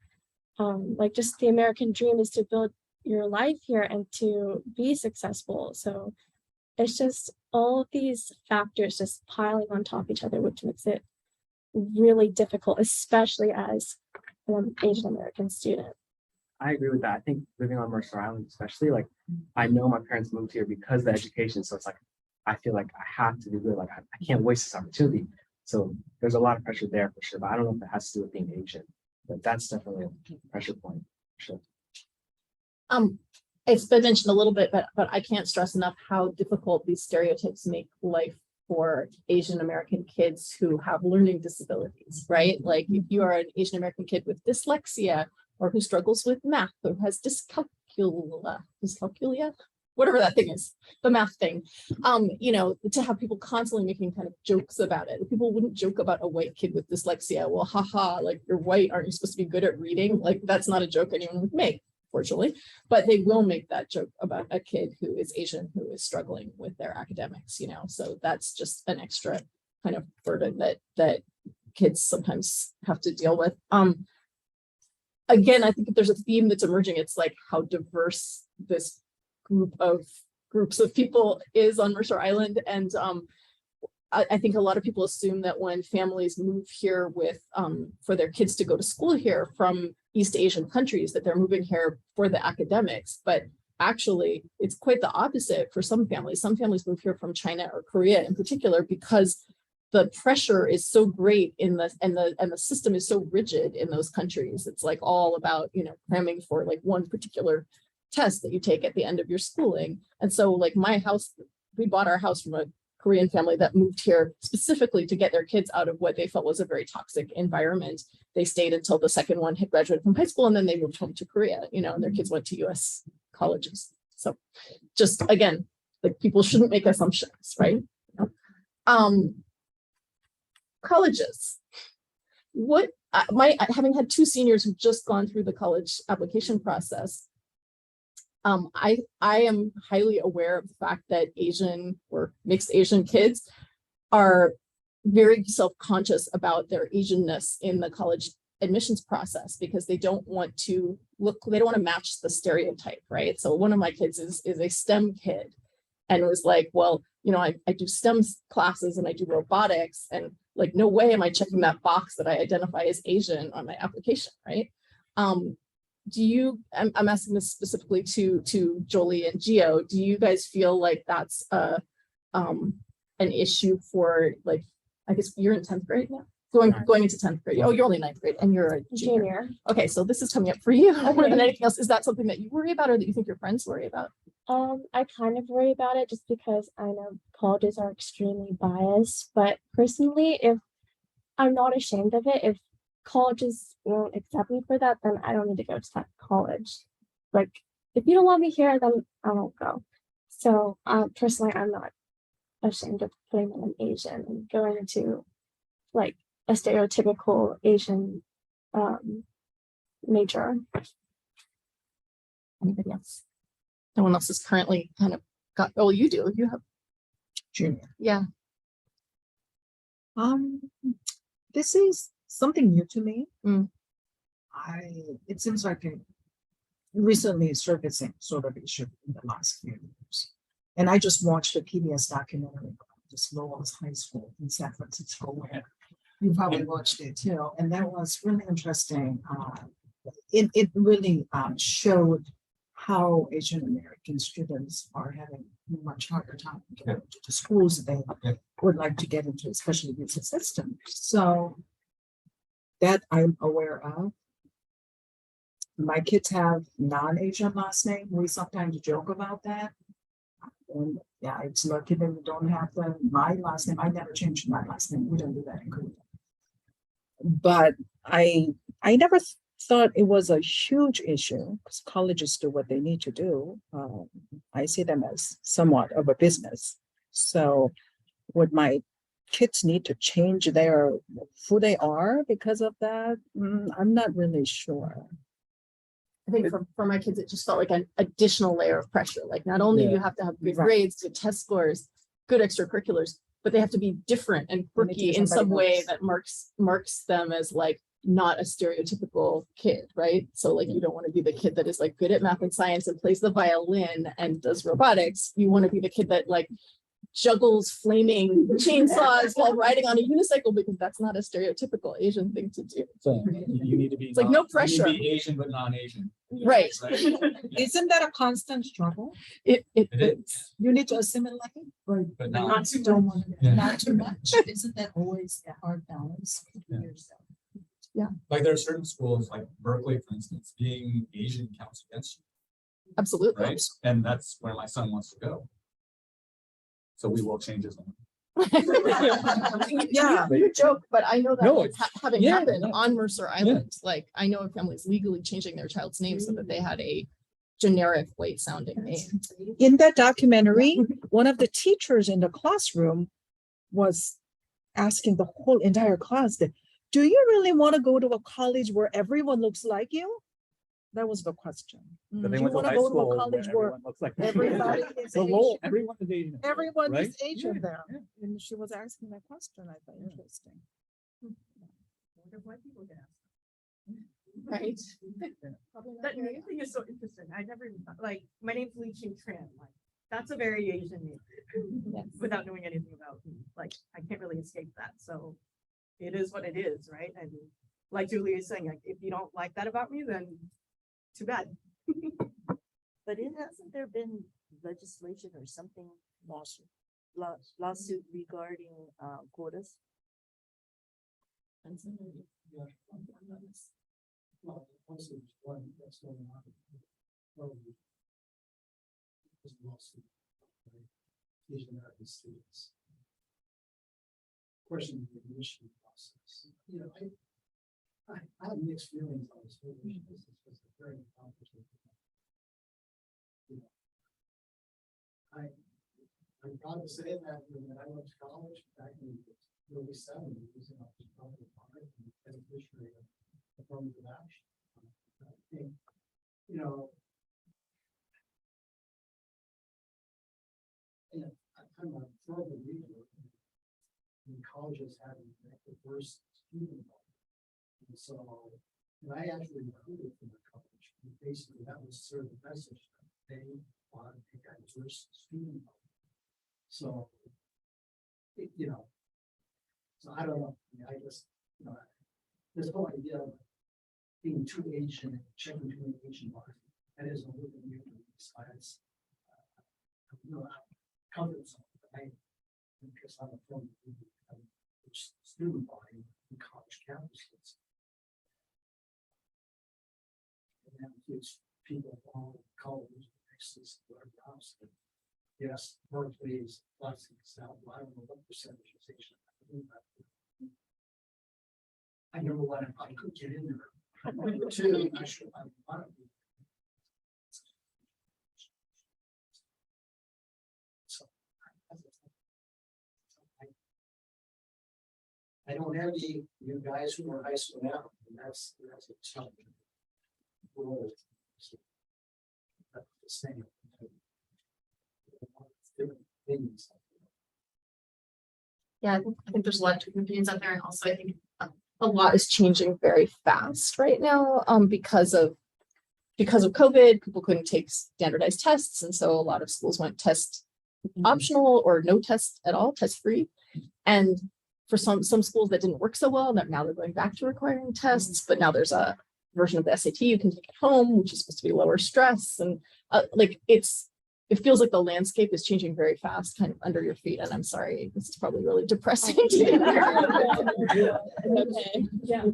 Speaker 11: just the American dream is to build your life here and to be successful. So it's just all of these factors just piling on top of each other, which makes it really difficult, especially as an Asian American student.
Speaker 12: I agree with that. I think living on Mercer Island, especially, I know my parents moved here because of the education. So it's I feel like I have to do good. I can't waste this opportunity. So there's a lot of pressure there for sure. But I don't know if it has to do with being Asian. But that's definitely a pressure point for sure.
Speaker 6: It's been mentioned a little bit, but I can't stress enough how difficult these stereotypes make life for Asian American kids who have learning disabilities, right? If you are an Asian American kid with dyslexia or who struggles with math or has dyscalculia, whatever that thing is, the math thing, to have people constantly making kind of jokes about it. People wouldn't joke about a white kid with dyslexia. Well, haha, you're white, aren't you supposed to be good at reading? That's not a joke anyone would make, fortunately, but they will make that joke about a kid who is Asian, who is struggling with their academics, so that's just an extra kind of burden that kids sometimes have to deal with. Again, I think if there's a theme that's emerging, it's how diverse this groups of people is on Mercer Island. And I think a lot of people assume that when families move here with for their kids to go to school here from East Asian countries, that they're moving here for the academics, but actually it's quite the opposite for some families. Some families move here from China or Korea in particular because the pressure is so great and the system is so rigid in those countries. It's all about cramming for one particular test that you take at the end of your schooling. And so my house, we bought our house from a Korean family that moved here specifically to get their kids out of what they felt was a very toxic environment. They stayed until the second one had graduated from high school, and then they moved home to Korea, and their kids went to US colleges. So just again, people shouldn't make assumptions, right? Colleges. Having had two seniors who've just gone through the college application process, I am highly aware of the fact that Asian or mixed Asian kids are very self-conscious about their Asianness in the college admissions process because they don't want to match the stereotype, right? So one of my kids is a STEM kid and was like, well, you know, I do STEM classes and I do robotics and like, no way am I checking that box that I identify as Asian on my application, right? I'm asking this specifically to Jolie and Gio, do you guys feel like that's an issue for, like, I guess you're in 10th grade now? Going into 10th grade. Oh, you're only 9th grade and you're a junior.
Speaker 11: Junior.
Speaker 6: Okay, so this is coming up for you more
Speaker 11: Okay.
Speaker 6: than anything else. Is that something that you worry about or that you think your friends worry about?
Speaker 11: I kind of worry about it just because I know colleges are extremely biased, but personally, if I'm not ashamed of it, if colleges won't accept me for that, then I don't need to go to that college. Like, if you don't want me here, then I won't go. So, personally, I'm not ashamed of putting in an Asian and going into like a stereotypical Asian major.
Speaker 6: Anybody else? No one else is currently kind of got, oh, you do. You have,
Speaker 10: Junior.
Speaker 6: yeah.
Speaker 10: This is something new to me.
Speaker 6: Mm.
Speaker 10: It seems like a recently surfacing sort of issue in the last few years. And I just watched a PBS documentary about this Lowell's High School in San Francisco, where you probably watched it too. And that was really interesting. It really showed how Asian American students are having a much harder time getting into the schools they would like to get into, especially with the system. So that I'm aware of. My kids have non-Asian last name. We sometimes joke about that. And yeah, it's lucky that we don't have my last name. I never changed my last name. We don't do that in Korea. But I never thought it was a huge issue because colleges do what they need to do. I see them as somewhat of a business. So would my kids need to change who they are because of that? I'm not really sure.
Speaker 6: I think for my kids, it just felt like an additional layer of pressure. Like not only
Speaker 8: Yeah.
Speaker 6: you have to have good
Speaker 10: Right.
Speaker 6: grades, good test scores, good extracurriculars, but they have to be different and
Speaker 10: They need to
Speaker 6: quirky
Speaker 10: be
Speaker 6: in some
Speaker 10: somebody
Speaker 6: way
Speaker 10: else.
Speaker 6: that marks them as like not a stereotypical kid, right? So like you don't want to be the kid that is like good at math and science and plays the violin and does robotics. You want to be the kid that like juggles flaming chainsaws while riding on a unicycle because that's not a stereotypical Asian thing to do.
Speaker 8: So you need to be.
Speaker 6: It's like no
Speaker 8: you need to
Speaker 6: pressure.
Speaker 8: be Asian, but non-Asian.
Speaker 6: Right.
Speaker 10: Isn't that a constant struggle?
Speaker 6: It
Speaker 8: It is,
Speaker 10: You need to assimilate, or
Speaker 8: but
Speaker 10: not
Speaker 8: not.
Speaker 10: too much.
Speaker 8: Yeah.
Speaker 10: Not too much. Isn't that always a hard balance?
Speaker 8: Yeah. Like there are certain schools, like Berkeley, for instance, being Asian counts against you,
Speaker 6: absolutely.
Speaker 8: right? And that's where my son wants to go. So we will change his name.
Speaker 10: Yeah.
Speaker 6: You joke, but I know that
Speaker 8: No,
Speaker 6: it's having
Speaker 8: yeah,
Speaker 6: happened
Speaker 8: yeah.
Speaker 6: on Mercer Island. Like I know of families legally changing their child's name so that they had a generic white sounding name.
Speaker 10: In that documentary, one of the teachers in the classroom was asking the whole entire class that, do you really want to go to a college where everyone looks like you? That was the question.
Speaker 8: But they
Speaker 10: Do you
Speaker 8: went to
Speaker 10: want to
Speaker 8: high
Speaker 10: go to
Speaker 8: school
Speaker 10: a
Speaker 8: where
Speaker 10: college where
Speaker 8: everyone looks like.
Speaker 10: everybody is
Speaker 8: So Lowell,
Speaker 10: Asian?
Speaker 8: everyone is Asian.
Speaker 10: Everyone
Speaker 8: right?
Speaker 10: is Asian
Speaker 8: Yeah,
Speaker 10: there.
Speaker 8: yeah.
Speaker 10: And she was asking that question. I thought interesting.
Speaker 6: Right.
Speaker 9: That name thing is so interesting. I never even thought, like, my name's Lee Ching Tran, like, that's a very Asian name. Without knowing anything about me, like, I can't really escape that, so it is what it is, right? And like Julie is saying, like, if you don't like that about me, then too bad.
Speaker 5: But hasn't there been legislation or something, lawsuit regarding quotas?
Speaker 1: Well, also there's one that's going on. There's a lawsuit by Asian American students. Questioning the admission process. You know, I have mixed feelings on this whole issue. This was a very complicated. You know, I'm proud to say that when I went to college back in the early 70s, I was probably part of the beneficiary of affirmative action. I think, you know, I'm a firm believer in colleges having diverse student body. And so, and I actually recruited from the college, and basically that was sort of the message that they wanted a diverse student. So, you know, so I don't know, I mean, I just, you know, this whole idea of being too Asian and checking too many Asian marks, that is a little bit new to me, besides, you know, comfort zone, right? Because I'm a former student body in college campuses. And that includes people of all colleges, races, whatever else. Yes, Berkeley is blessing South. I don't know what percentage is Asian. I number one, if I could get in there. Number two, I should, I want to be. So, I don't have the, you guys who are high school now, and that's a tough role. That's the same. Different things.
Speaker 6: Yeah, I think there's a lot of different opinions out there, and also I think a lot is changing very fast right now, because of COVID. People couldn't take standardized tests, and so a lot of schools went test optional or no test at all, test free. And for some schools that didn't work so well, now they're going back to requiring tests, but now there's a version of the SAT you can take at home, which is supposed to be lower stress. And like it feels like the landscape is changing very fast, kind of under your feet. And I'm sorry, this is probably really depressing to hear. Okay, yeah.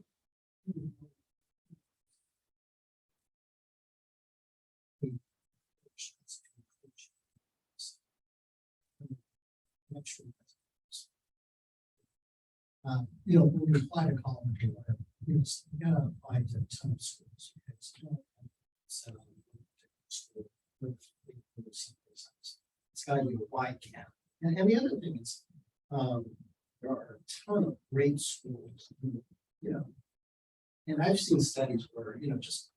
Speaker 1: You know, when you apply to college or whatever, you gotta apply to a ton of schools. It's gotta be a wide cap. And the other thing is, there are a ton of great schools, you know. And I've seen studies where, you know, just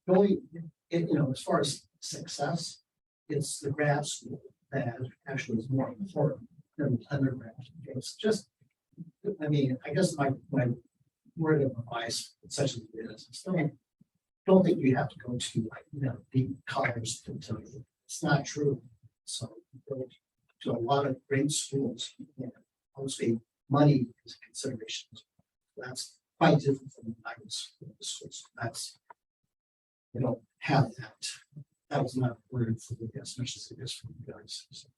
Speaker 1: going, you know, as far as success, it's the grad school that actually is more important than undergrad. It's just, I mean, I guess my word of advice, such as it is, don't think you have to go to like, you know, deep college to it's not true. So go to a lot of great schools, and obviously money is a consideration. That's quite different from the private schools. That's, you don't have that. That was not a word for me as much as it is for you guys. So,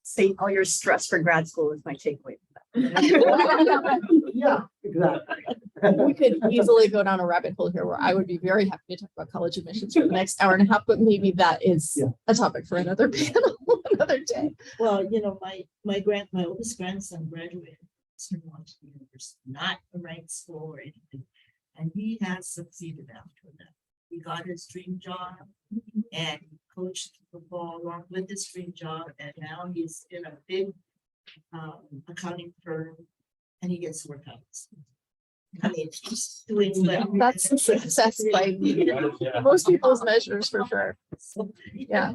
Speaker 9: Save all your stress for grad school is my takeaway.
Speaker 1: yeah, exactly.
Speaker 6: We could easily go down a rabbit hole here where I would be very happy to talk about college admissions for the next hour and a half, but maybe that is a topic for another panel, another day.
Speaker 5: Well, you know, my oldest grandson graduated from Washington University, not the right school or anything. And he has succeeded after that. He got his dream job and he coached football along with his dream job. And now he's in a big accounting firm and he gets workouts. I mean, he's doing well.
Speaker 6: That's a success by most people's measures for sure. Yeah.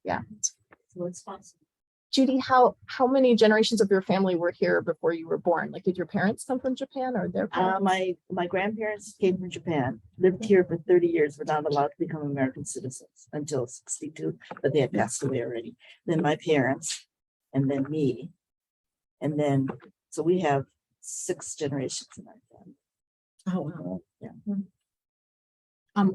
Speaker 6: Yeah.
Speaker 5: So it's possible.
Speaker 6: Judy, how many generations of your family were here before you were born? Like, did your parents come from Japan or their parents?
Speaker 5: My grandparents came from Japan, lived here for 30 years, were not allowed to become American citizens until 62, but they had passed away already. Then my parents, and then me. And then, so we have 6 generations in our family.
Speaker 6: Oh, wow.
Speaker 5: Yeah.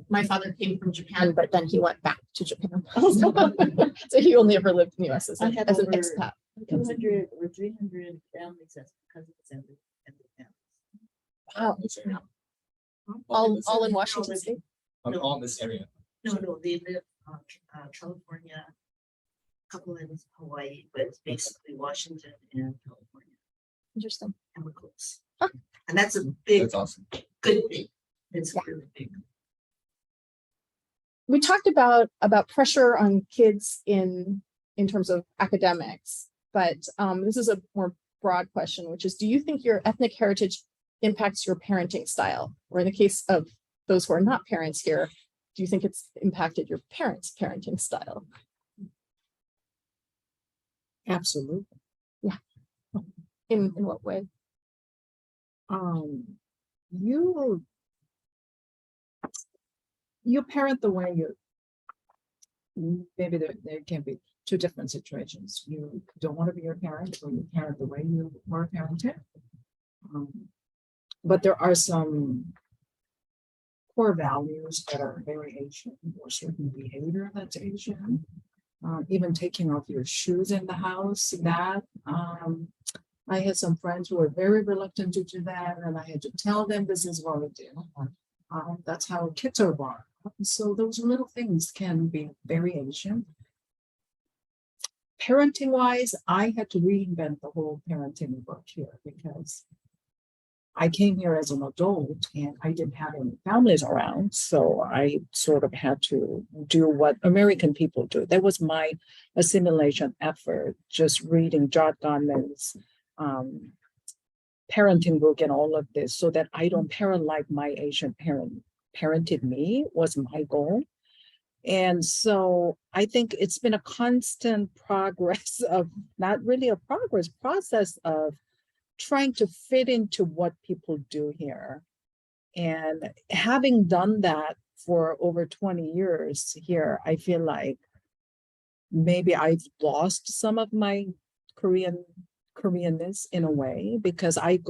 Speaker 6: My father came from Japan, but then he went back to Japan. So he only ever lived in the US as an expat.
Speaker 5: 200 or 300 families as cousins and families.
Speaker 6: Wow. All in Washington State?
Speaker 12: All in this area.
Speaker 5: No, they live California, a couple in Hawaii, but it's basically Washington and California,
Speaker 6: Interesting.
Speaker 5: and we're close.
Speaker 6: Huh.
Speaker 5: And that's a big,
Speaker 12: That's awesome.
Speaker 5: good thing. It's really big.
Speaker 6: We talked about pressure on kids in terms of academics, but this is a more broad question, which is, do you think your ethnic heritage impacts your parenting style? Or in the case of those who are not parents here, do you think it's impacted your parents' parenting style?
Speaker 10: Absolutely.
Speaker 6: Yeah. In what way?
Speaker 10: You parent the way maybe there can be two different situations. You don't want to be your parent, or you parent the way you were parented. But there are some core values that are very Asian, or certain behavior that's Asian. Even taking off your shoes in the house, I had some friends who were very reluctant to do that, and I had to tell them this is what we do. That's how kids are born. So those little things can be very Asian. Parenting wise, I had to reinvent the whole parenting book here because I came here as an adult and I didn't have any families around. So I sort of had to do what American people do. That was my assimilation effort, just reading Jod Gottman's parenting book and all of this so that I don't parent like my Asian parent parented me was my goal. And so I think it's been a constant progress of not really a process of trying to fit into what people do here. And having done that for over 20 years here, I feel like maybe I've lost some of my Koreanness in a way, because I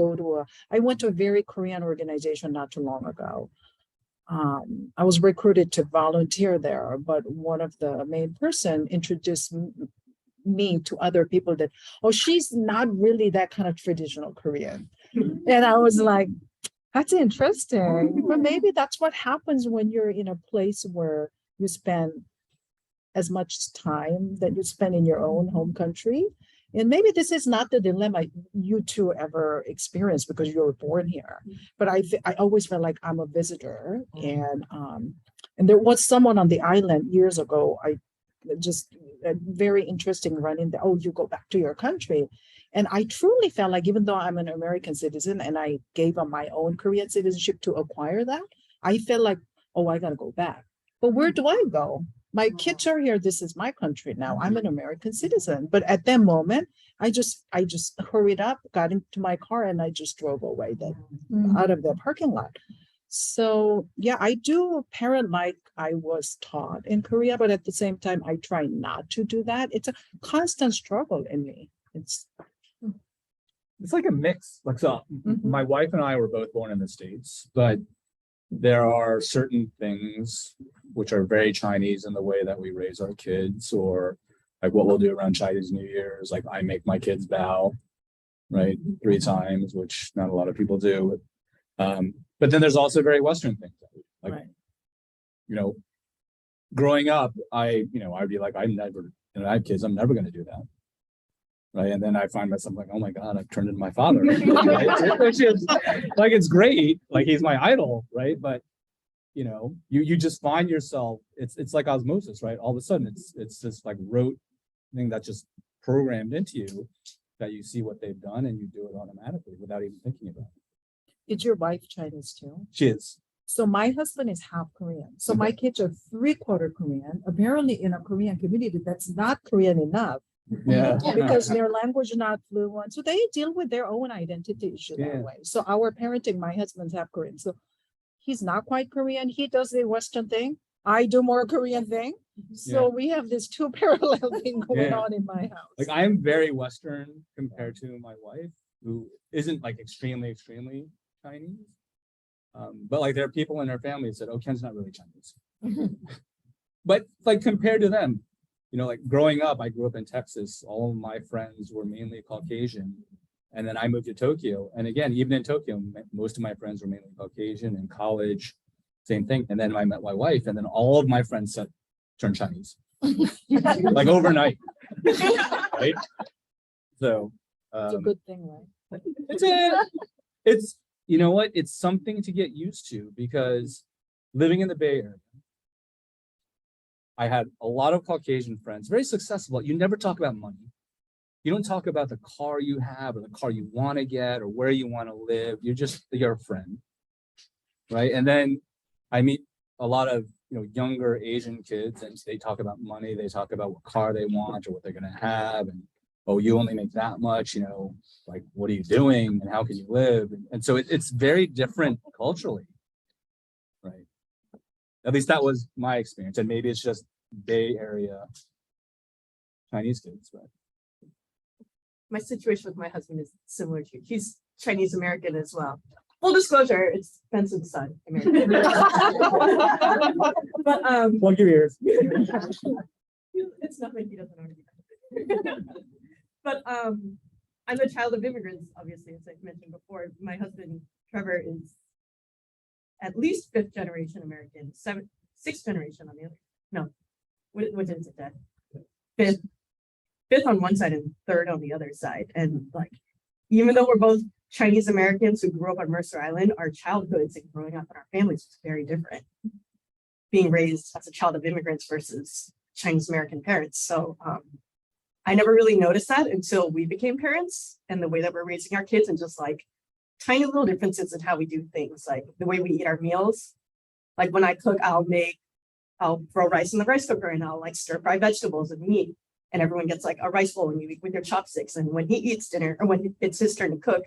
Speaker 10: went to a very Korean organization not too long ago. I was recruited to volunteer there, but one of the main person introduced me to other people that, oh, she's not really that kind of traditional Korean. And I was like, that's interesting. But maybe that's what happens when you're in a place where you spend as much time that you spend in your own home country. And maybe this is not the dilemma you two ever experienced because you were born here. But I always felt like I'm a visitor. And there was someone on the island years ago, very interesting running there. Oh, you go back to your country. And I truly felt like, even though I'm an American citizen and I gave up my own Korean citizenship to acquire that, I felt like, oh, I got to go back. But where do I go? My kids are here. This is my country now. I'm an American citizen. But at that moment, I just hurried up, got into my car, and I just drove away out of the parking lot. So yeah, I do parent like I was taught in Korea, but at the same time, I try not to do that. It's a constant struggle in me. It's
Speaker 8: like a mix. Like, so my wife and I were both born in the States, but there are certain things which are very Chinese in the way that we raise our kids, or like what we'll do around Chinese New Year's. Like, I make my kids bow, right, 3 times, which not a lot of people do. But then there's also very Western things. Like, you know, growing up, I'd be like, I have kids, I'm never going to do that. Right. And then I find myself like, oh my God, I've turned into my father. Right? Which is like, it's great. Like, he's my idol. Right. But, you just find yourself, it's like osmosis, right? All of a sudden it's this like rote thing that's just programmed into you, that you see what they've done and you do it automatically without even thinking about it.
Speaker 10: Is your wife Chinese too?
Speaker 8: She is.
Speaker 10: So my husband is half Korean. So my kids are 3/4 Korean. Apparently in a Korean community, that's not Korean enough.
Speaker 8: Yeah.
Speaker 10: Because their language is not fluent. So they deal with their own identity issue that way. So our parenting, my husband's half Korean. So he's not quite Korean. He does the Western thing. I do more Korean thing. So we have this 2 parallel thing going on in my house.
Speaker 8: Like, I'm very Western compared to my wife, who isn't like extremely Chinese. But like, there are people in her family that said, oh, Ken's not really Chinese. But like, compared to them, like growing up, I grew up in Texas. All of my friends were mainly Caucasian. And then I moved to Tokyo. And again, even in Tokyo, most of my friends were mainly Caucasian. In college, same thing. And then I met my wife, and then all of my friends turned Chinese. Like, overnight. Right? So
Speaker 10: it's a good thing, right?
Speaker 8: It's you know what? It's something to get used to, because living in the Bay Area, I had a lot of Caucasian friends, very successful. You never talk about money. You don't talk about the car you have or the car you want to get or where you want to live. You're a friend, right? And then I meet a lot of younger Asian kids, and they talk about money. They talk about what car they want or what they're going to have, and oh, you only make that much, like, what are you doing and how can you live? And so it's very different culturally. Right. At least that was my experience. And maybe it's just Bay Area Chinese kids, but
Speaker 9: My situation with my husband is similar to you. He's Chinese American as well. Full disclosure, it's Benson's son. American. But
Speaker 8: plug your ears.
Speaker 9: it's not like he doesn't already know. But I'm a child of immigrants, obviously, as I mentioned before. My husband Trevor is at least 5th generation American, 6th generation on the other. No, what is it, Dad? 5th on one side and 3rd on the other side. And like, even though we're both Chinese Americans who grew up on Mercer Island, our childhoods and growing up in our families was very different. Being raised as a child of immigrants versus Chinese American parents. So I never really noticed that until we became parents and the way that we're raising our kids, and just like tiny little differences in how we do things, like the way we eat our meals. Like when I cook, I'll throw rice in the rice cooker and I'll like stir fry vegetables and meat. And everyone gets like a rice bowl and you eat with your chopsticks. And when he eats dinner, or when it's his turn to cook,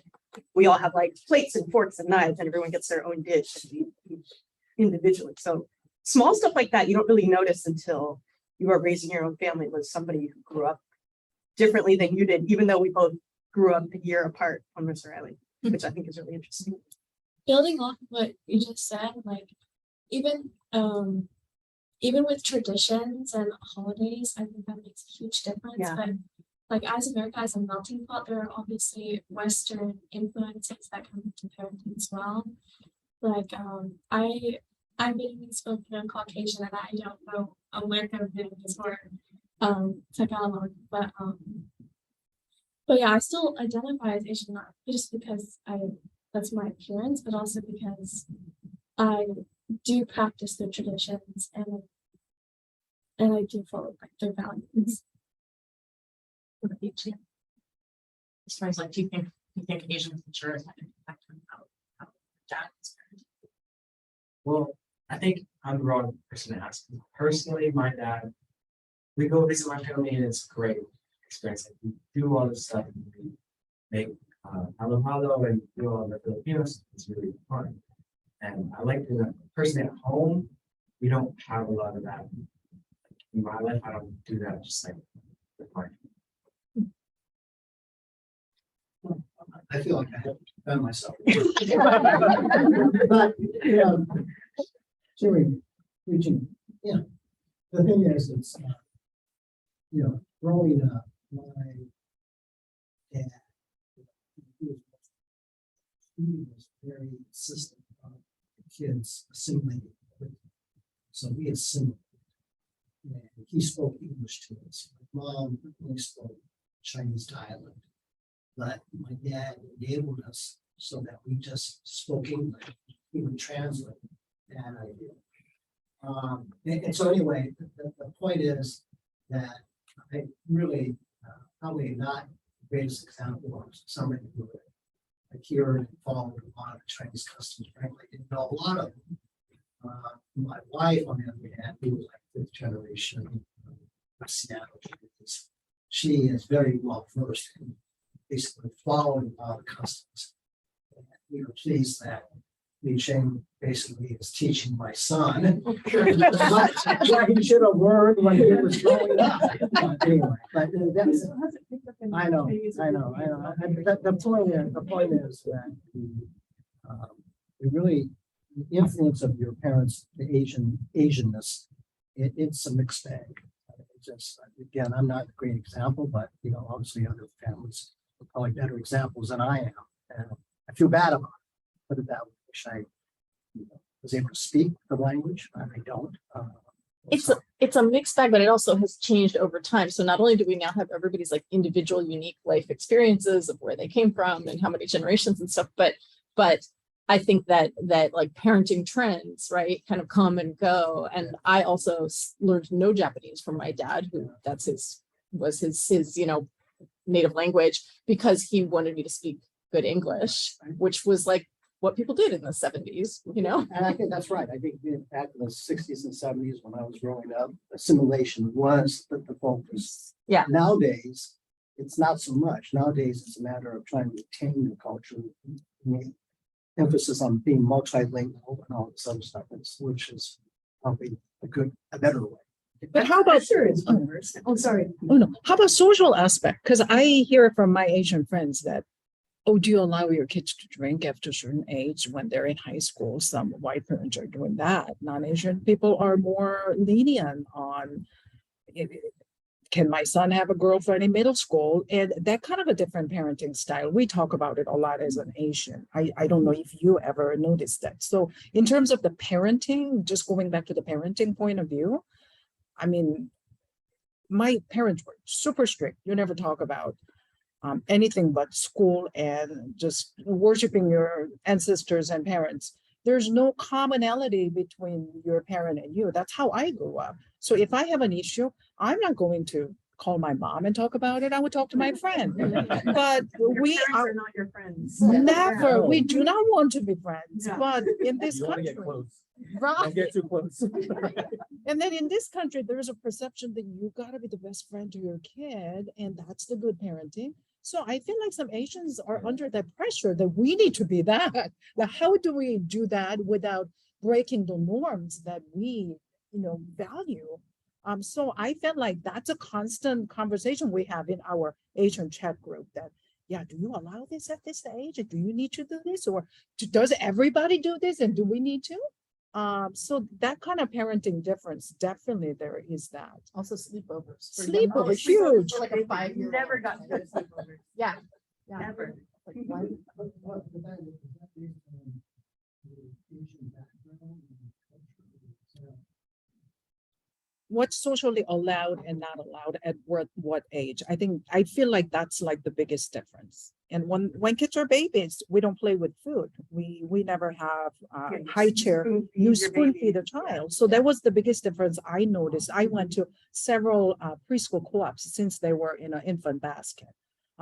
Speaker 9: we all have like plates and forks and knives, and everyone gets their own dish and we eat individually. So small stuff like that, you don't really notice until you are raising your own family with somebody who grew up differently than you did, even though we both grew up a year apart on Mercer Island, which I think is really interesting.
Speaker 11: Building off of what you just said, like even with traditions and holidays, I think that makes a huge difference.
Speaker 9: Yeah.
Speaker 11: But like as America as a melting pot, there are obviously Western influences that come into parenting as well. Like I'm being spoken on Caucasian, and I don't know where kind of things or Tagalog, but yeah, I still identify as Asian, not just because that's my appearance, but also because I do practice their traditions and I do follow like their values.
Speaker 13: As far as like, do you think Asian culture has had an impact on how dad is parenting?
Speaker 12: Well, I think I'm the wrong person to ask. Personally, my dad, we go visit my family and it's a great experience. Like, we do all this stuff and we make halo and do all the Filipinos. It's really fun. And I like doing that. Personally, at home, we don't have a lot of that. In my life, I don't do that just like with my.
Speaker 1: I feel like I have to defend myself. But, Jerry, Eugene, the thing is, it's, growing up, my dad, he was very insistent on the kids assimilating. So we assimilated. And he spoke English to us. My mom only spoke Chinese dialect. But my dad enabled us so that we just spoke English. He would translate, and I did. And so anyway, the point is that I really probably not the greatest example of somebody who adhered and followed a lot of Chinese customs. Frankly, I didn't know a lot of them. My wife, on the other hand, who was like 5th generation Seattle, she is very well versed in basically following a lot of customs. And we were pleased that Chang basically is teaching my son what he should have learned when he was growing up. Anyway, but that's, I know. And the point is that the influence of your parents, the Asianness, it's a mixed bag. Just again, I'm not a great example, but obviously other families are probably better examples than I am. And I feel bad about it. Put it that way. I wish I was able to speak the language. I don't.
Speaker 6: It's a mixed bag, but it also has changed over time. So not only do we now have everybody's like individual unique life experiences of where they came from and how many generations and stuff, but I think that like parenting trends, right, kind of come and go. And I also learned no Japanese from my dad, who was his native language, because he wanted me to speak good English, which was like what people did in the 70s,
Speaker 1: And I think that's right. I think back in the 60s and 70s when I was growing up, assimilation was the focus.
Speaker 6: Yeah.
Speaker 1: Nowadays, it's not so much. Nowadays, it's a matter of trying to retain your culture. Emphasis on being multilingual and all this other stuff, which is probably a better way.
Speaker 10: But how about,
Speaker 9: Oh, sorry.
Speaker 10: oh no, how about social aspect? Because I hear from my Asian friends that, oh, do you allow your kids to drink after a certain age when they're in high school? Some white parents are doing that. Non-Asian people are more lenient on, can my son have a girlfriend in middle school? And that kind of a different parenting style. We talk about it a lot as an Asian. I don't know if you ever noticed that. So in terms of the parenting, just going back to the parenting point of view, I mean, my parents were super strict. You never talk about anything but school and just worshiping your ancestors and parents. There's no commonality between your parent and you. That's how I grew up. So if I have an issue, I'm not going to call my mom and talk about it. I would talk to my friend. But
Speaker 9: Your
Speaker 10: we
Speaker 9: parents
Speaker 10: are
Speaker 9: are not your friends.
Speaker 10: never, we
Speaker 8: Yeah.
Speaker 10: do not want to be friends.
Speaker 9: Yeah.
Speaker 10: But in this
Speaker 8: You want to
Speaker 10: country,
Speaker 8: get close.
Speaker 10: right?
Speaker 8: Don't get too close.
Speaker 10: And then in this country, there is a perception that you gotta be the best friend to your kid, and that's the good parenting. So I feel like some Asians are under that pressure that we need to be that. Like, how do we do that without breaking the norms that we, value? So I felt like that's a constant conversation we have in our Asian chat group that, yeah, do you allow this at this age? Do you need to do this? Or does everybody do this? And do we need to? So that kind of parenting difference, definitely there is that.
Speaker 3: Also sleepovers.
Speaker 10: Sleepover, huge.
Speaker 3: For like a 5-year.
Speaker 9: Never got to go to sleepovers.
Speaker 3: Yeah. Yeah.
Speaker 9: Never.
Speaker 3: Like one.
Speaker 10: What's socially allowed and not allowed at what age? I feel like that's like the biggest difference. And when kids are babies, we don't play with food. We never have
Speaker 9: Yeah, you
Speaker 10: high chair.
Speaker 9: spoon feed
Speaker 10: You
Speaker 9: your
Speaker 10: spoon
Speaker 9: baby.
Speaker 10: feed a child. So that was the biggest difference I noticed. I went to several preschool co-ops since they were in an infant basket.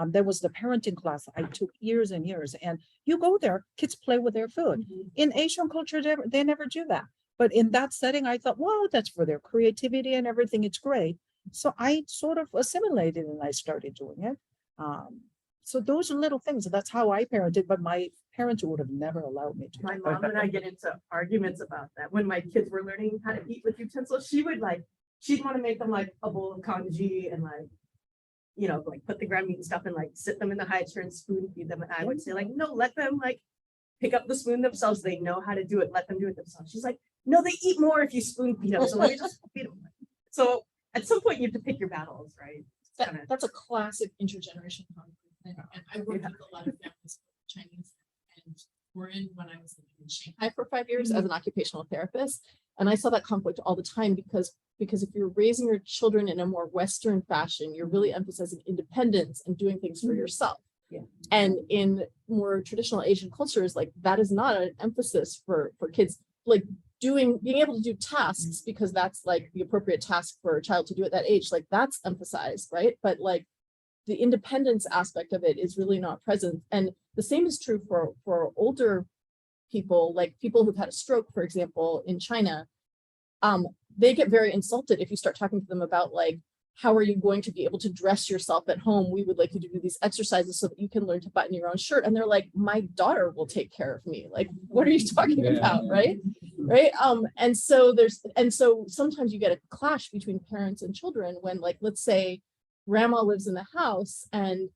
Speaker 10: There was the parenting class I took years and years, and you go there, kids play with their food.
Speaker 9: Mhm.
Speaker 10: In Asian culture, they never do that. But in that setting, I thought, well, that's for their creativity and everything. It's great. So I sort of assimilated and I started doing it. So those are little things. That's how I parented, but my parents would have never allowed me to.
Speaker 9: My mom and I get into arguments about that. When my kids were learning how to eat with utensils, she'd want to make them like a bowl of congee and put the ground meat and stuff and like sit them in the high chair and spoon feed them. And I would say like, no, let them like pick up the spoon themselves. They know how to do it. Let them do it themselves. She's like, no, they eat more if you spoon feed them. So let me just feed them. So at some point you have to pick your battles, right?
Speaker 13: That's a classic intergenerational conflict. And I work with a lot of families, Chinese, and we're in when I was living in Shanghai.
Speaker 6: For 5 years as an occupational therapist. And I saw that conflict all the time because if you're raising your children in a more Western fashion, you're really emphasizing independence and doing things for yourself.
Speaker 9: Yeah.
Speaker 6: And in more traditional Asian cultures, like that is not an emphasis for kids, like being able to do tasks because that's like the appropriate task for a child to do at that age, like that's emphasized, right? But like the independence aspect of it is really not present. And the same is true for older people, like people who've had a stroke, for example, in China. They get very insulted if you start talking to them about like, how are you going to be able to dress yourself at home? We would like you to do these exercises so that you can learn to button your own shirt. And they're like, my daughter will take care of me. Like, what are you talking about? Right. And so sometimes you get a clash between parents and children when, like, let's say grandma lives in the house and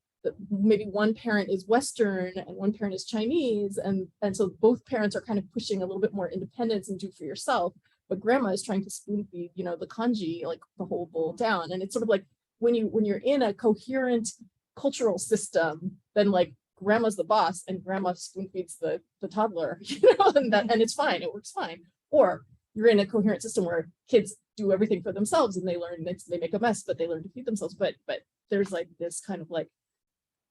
Speaker 6: maybe one parent is Western and one parent is Chinese. And so both parents are kind of pushing a little bit more independence and do for yourself. But grandma is trying to spoon feed, the congee, like the whole bowl down. And it's sort of like when you're in a coherent cultural system, then like grandma's the boss and grandma spoon feeds the toddler, and it's fine, it works fine. Or you're in a coherent system where kids do everything for themselves and they make a mess, but they learn to feed themselves. But there's like this kind of like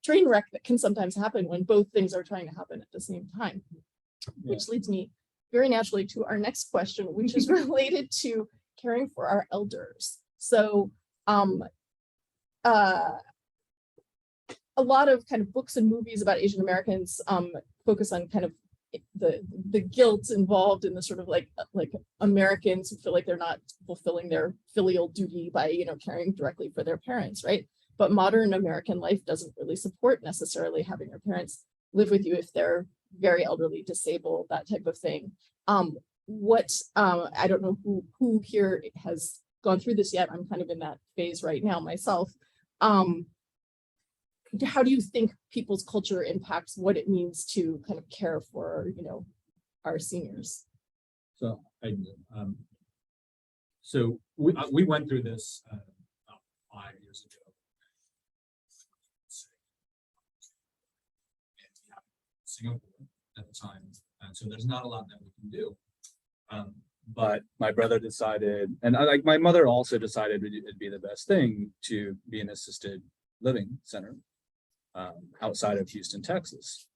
Speaker 6: train wreck that can sometimes happen when both things are trying to happen at the same time, which leads me very naturally to our next question, which is related to caring for our elders. So a lot of kind of books and movies about Asian Americans focus on kind of the guilt involved in the sort of like Americans who feel like they're not fulfilling their filial duty by caring directly for their parents, right? but modern American life doesn't really support necessarily having your parents live with you if they're very elderly, disabled, that type of thing. I don't know who here has gone through this yet. I'm kind of in that phase right now myself. How do you think people's culture impacts what it means to kind of care for, our seniors?
Speaker 14: So so we went through this about 5 years ago. And we have Singapore at the time, and so there's not a lot that we can do.
Speaker 8: But my brother decided, and my mother also decided it'd be the best thing to be an assisted living center outside of Houston, Texas.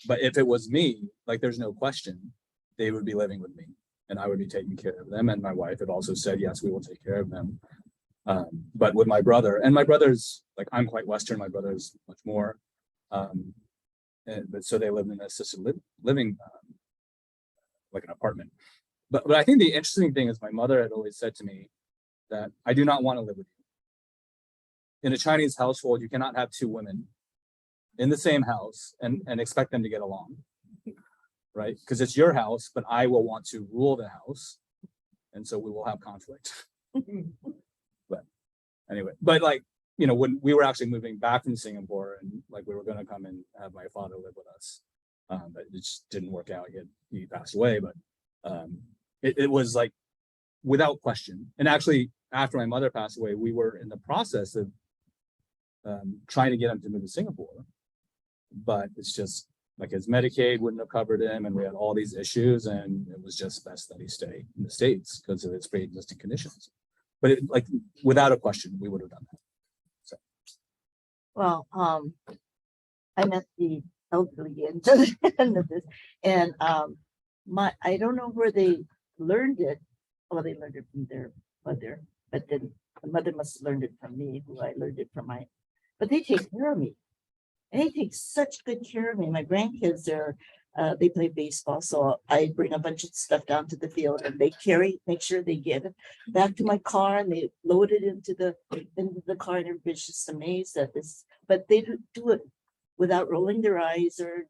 Speaker 8: But if it was me, like, there's no question, they would be living with me and I would be taking care of them. And my wife had also said, yes, we will take care of them. But with my brother, and my brother's, like, I'm quite Western, my brother's much more. But so they lived in an assisted living, like an apartment. But I think the interesting thing is my mother had always said to me that I do not want to live with you. In a Chinese household, you cannot have two women in the same house and expect them to get along, right? Because it's your house, but I will want to rule the house. And so we will have conflict. But anyway, but like, when we were actually moving back from Singapore and like we were going to come and have my father live with us, but it just didn't work out. He passed away, but it was like without question. And actually, after my mother passed away, we were in the process of trying to get him to move to Singapore, but it's just like his Medicaid wouldn't have covered him, and we had all these issues, and it was just best that he stay in the States because of its pre-existing conditions. But like without a question, we would have done that. So.
Speaker 5: Well, I met the elderly at the end of this, and I don't know where they learned it. Well, they learned it from their mother, but then the mother must have learned it from me, who I learned it from but they take care of me. And they take such good care of me. My grandkids they play baseball, so I bring a bunch of stuff down to the field and they make sure they get it back to my car and they load it into the car, and everybody's just amazed at this. But they do it without rolling their eyes, or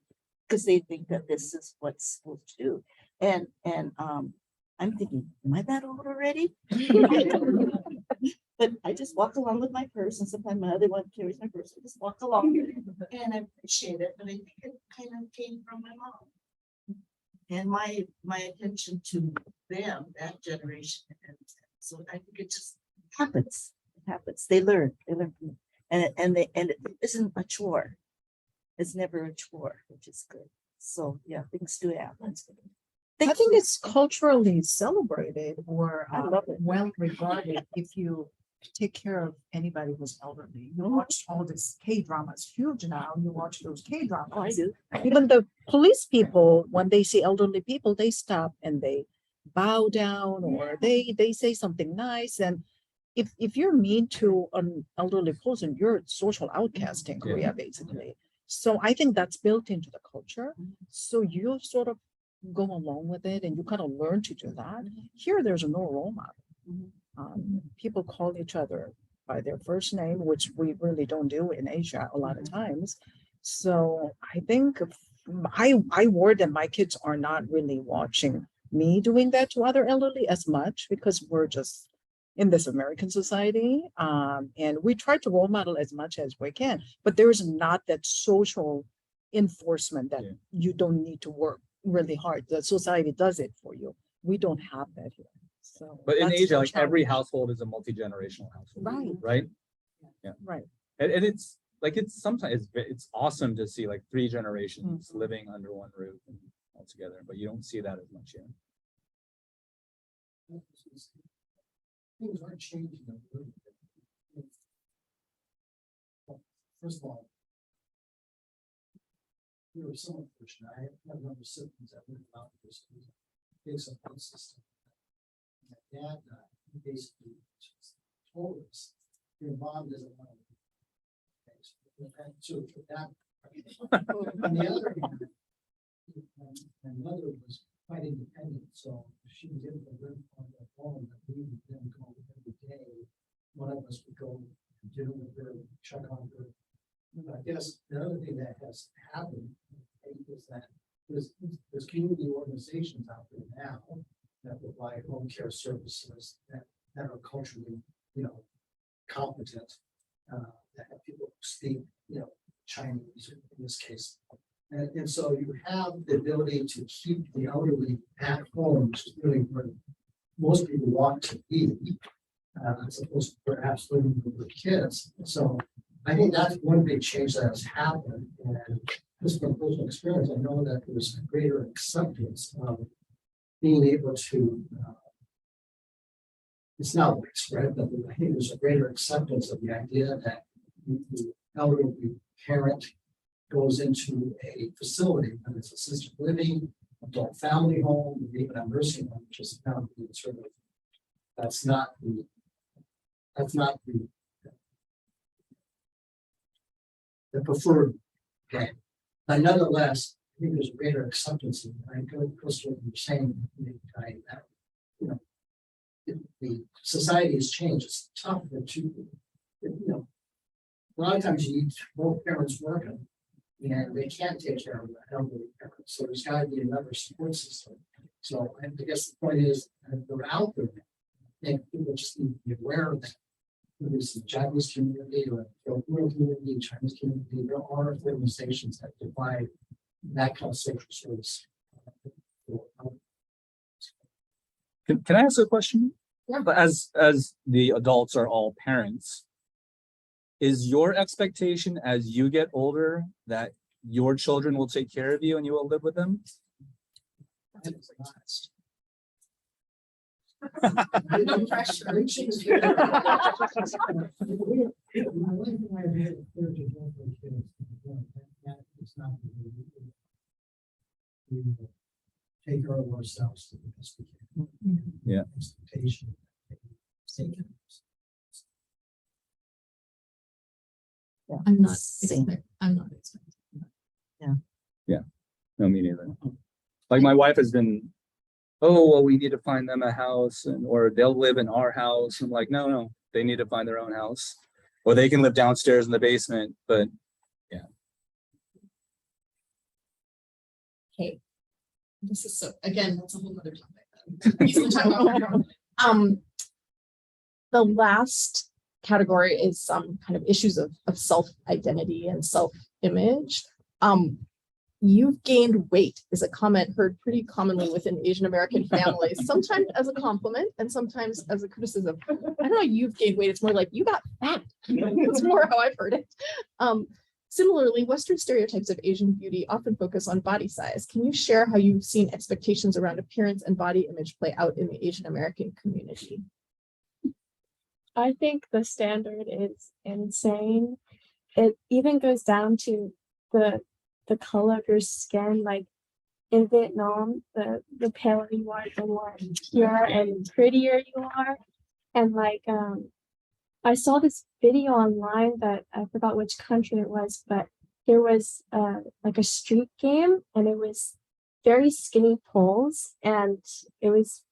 Speaker 5: because they think that this is what's supposed to do. And I'm thinking, am I that old already? But I just walk along with my purse, and sometimes my other one carries my purse. I just walk along, and I appreciate it. But I think it kind of came from my mom and my attention to them, that generation. And so I think it just happens. It happens. They learn from it. And it isn't a chore. It's never a chore, which is good. So yeah, things do happen.
Speaker 10: I think it's culturally celebrated or
Speaker 5: I love it.
Speaker 10: well regarded if you take care of anybody who's elderly. You watch all this K-dramas, huge now. You watch those K-dramas.
Speaker 5: Oh, I do.
Speaker 10: Even the police people, when they see elderly people, they stop and they bow down or they say something nice. And if you're mean to an elderly person, you're a social outcast in Korea, basically. So I think that's built into the culture. So you sort of go along with it and you kind of learn to do that. Here, there's no role model. People call each other by their first name, which we really don't do in Asia a lot of times. So I think I worry that my kids are not really watching me doing that to other elderly as much, because we're just in this American society. And we try to role model as much as we can, but there is not that social enforcement that you don't need to work really hard. The society does it for you. We don't have that here. So,
Speaker 8: but in
Speaker 10: that's
Speaker 8: Asia,
Speaker 10: the
Speaker 8: like every
Speaker 10: challenge.
Speaker 8: household is a multi-generational household,
Speaker 10: Right.
Speaker 8: Right. Yeah.
Speaker 10: Right.
Speaker 8: And it's like, sometimes it's awesome to see like 3 generations living under one roof and all together, but you don't see that as much here.
Speaker 1: Things aren't changing. Well, first of all, we were somewhat fortunate. I have a number of siblings that live out this big support system. My dad died. He basically just told us, your mom doesn't want to. So for that, on the other hand, my mother was quite independent, so she was able to live on her own, but we would then go every day. One of us would go dealing with her, check on her. I guess the other thing that has happened is that there's community organizations out there now that provide home care services that are culturally, competent, that have people who speak, Chinese in this case. And so you have the ability to keep the elderly at home, which is really where most people want to be, as opposed to perhaps living with the kids. So I think that's one big change that has happened. And just from personal experience, I know that there's a greater acceptance of being able to, it's not widespread, but I think there's a greater acceptance of the idea that the elderly parent goes into a facility, and it's assisted living, adult family home, even a nursing home, which is now being sort of, that's not the preferred way. But nonetheless, I think there's a greater acceptance. I go close to what you're saying, the society has changed. It's tougher to, a lot of times you need both parents working, and they can't take care of the elderly parents. So there's got to be another support system. So I guess the point is, they're out there. I think people just need to be aware of that. Whether it's the Japanese community or the Filipino community, Chinese community, there are organizations that provide that kind of social service.
Speaker 8: Can I ask a question? Yeah. But as the adults are all parents, is your expectation as you get older that your children will take care of you and you will live with them?
Speaker 1: No pressure. Take care of ourselves to the best we can.
Speaker 8: Yeah.
Speaker 1: Expectation.
Speaker 13: I'm not
Speaker 3: Same.
Speaker 13: I'm not expecting.
Speaker 8: No, me neither. Like my wife has been, oh, well, we need to find them a house or they'll live in our house. I'm like, no, they need to find their own house or they can live downstairs in the basement. But yeah.
Speaker 13: Okay. This is again, that's a whole other topic. We can talk about
Speaker 6: The last category is some kind of issues of self-identity and self-image. You've gained weight is a comment heard pretty commonly within Asian American families, sometimes as a compliment and sometimes as a criticism. I don't know, you've gained weight. It's more like you got fat. It's more how I've heard it. Similarly, Western stereotypes of Asian beauty often focus on body size. Can you share how you've seen expectations around appearance and body image play out in the Asian American community?
Speaker 11: I think the standard is insane. It even goes down to the color of your skin. Like in Vietnam, the paler you are, the more pure and prettier you are. And like I saw this video online that I forgot which country it was, but there was like a street game and it was very skinny poles and it was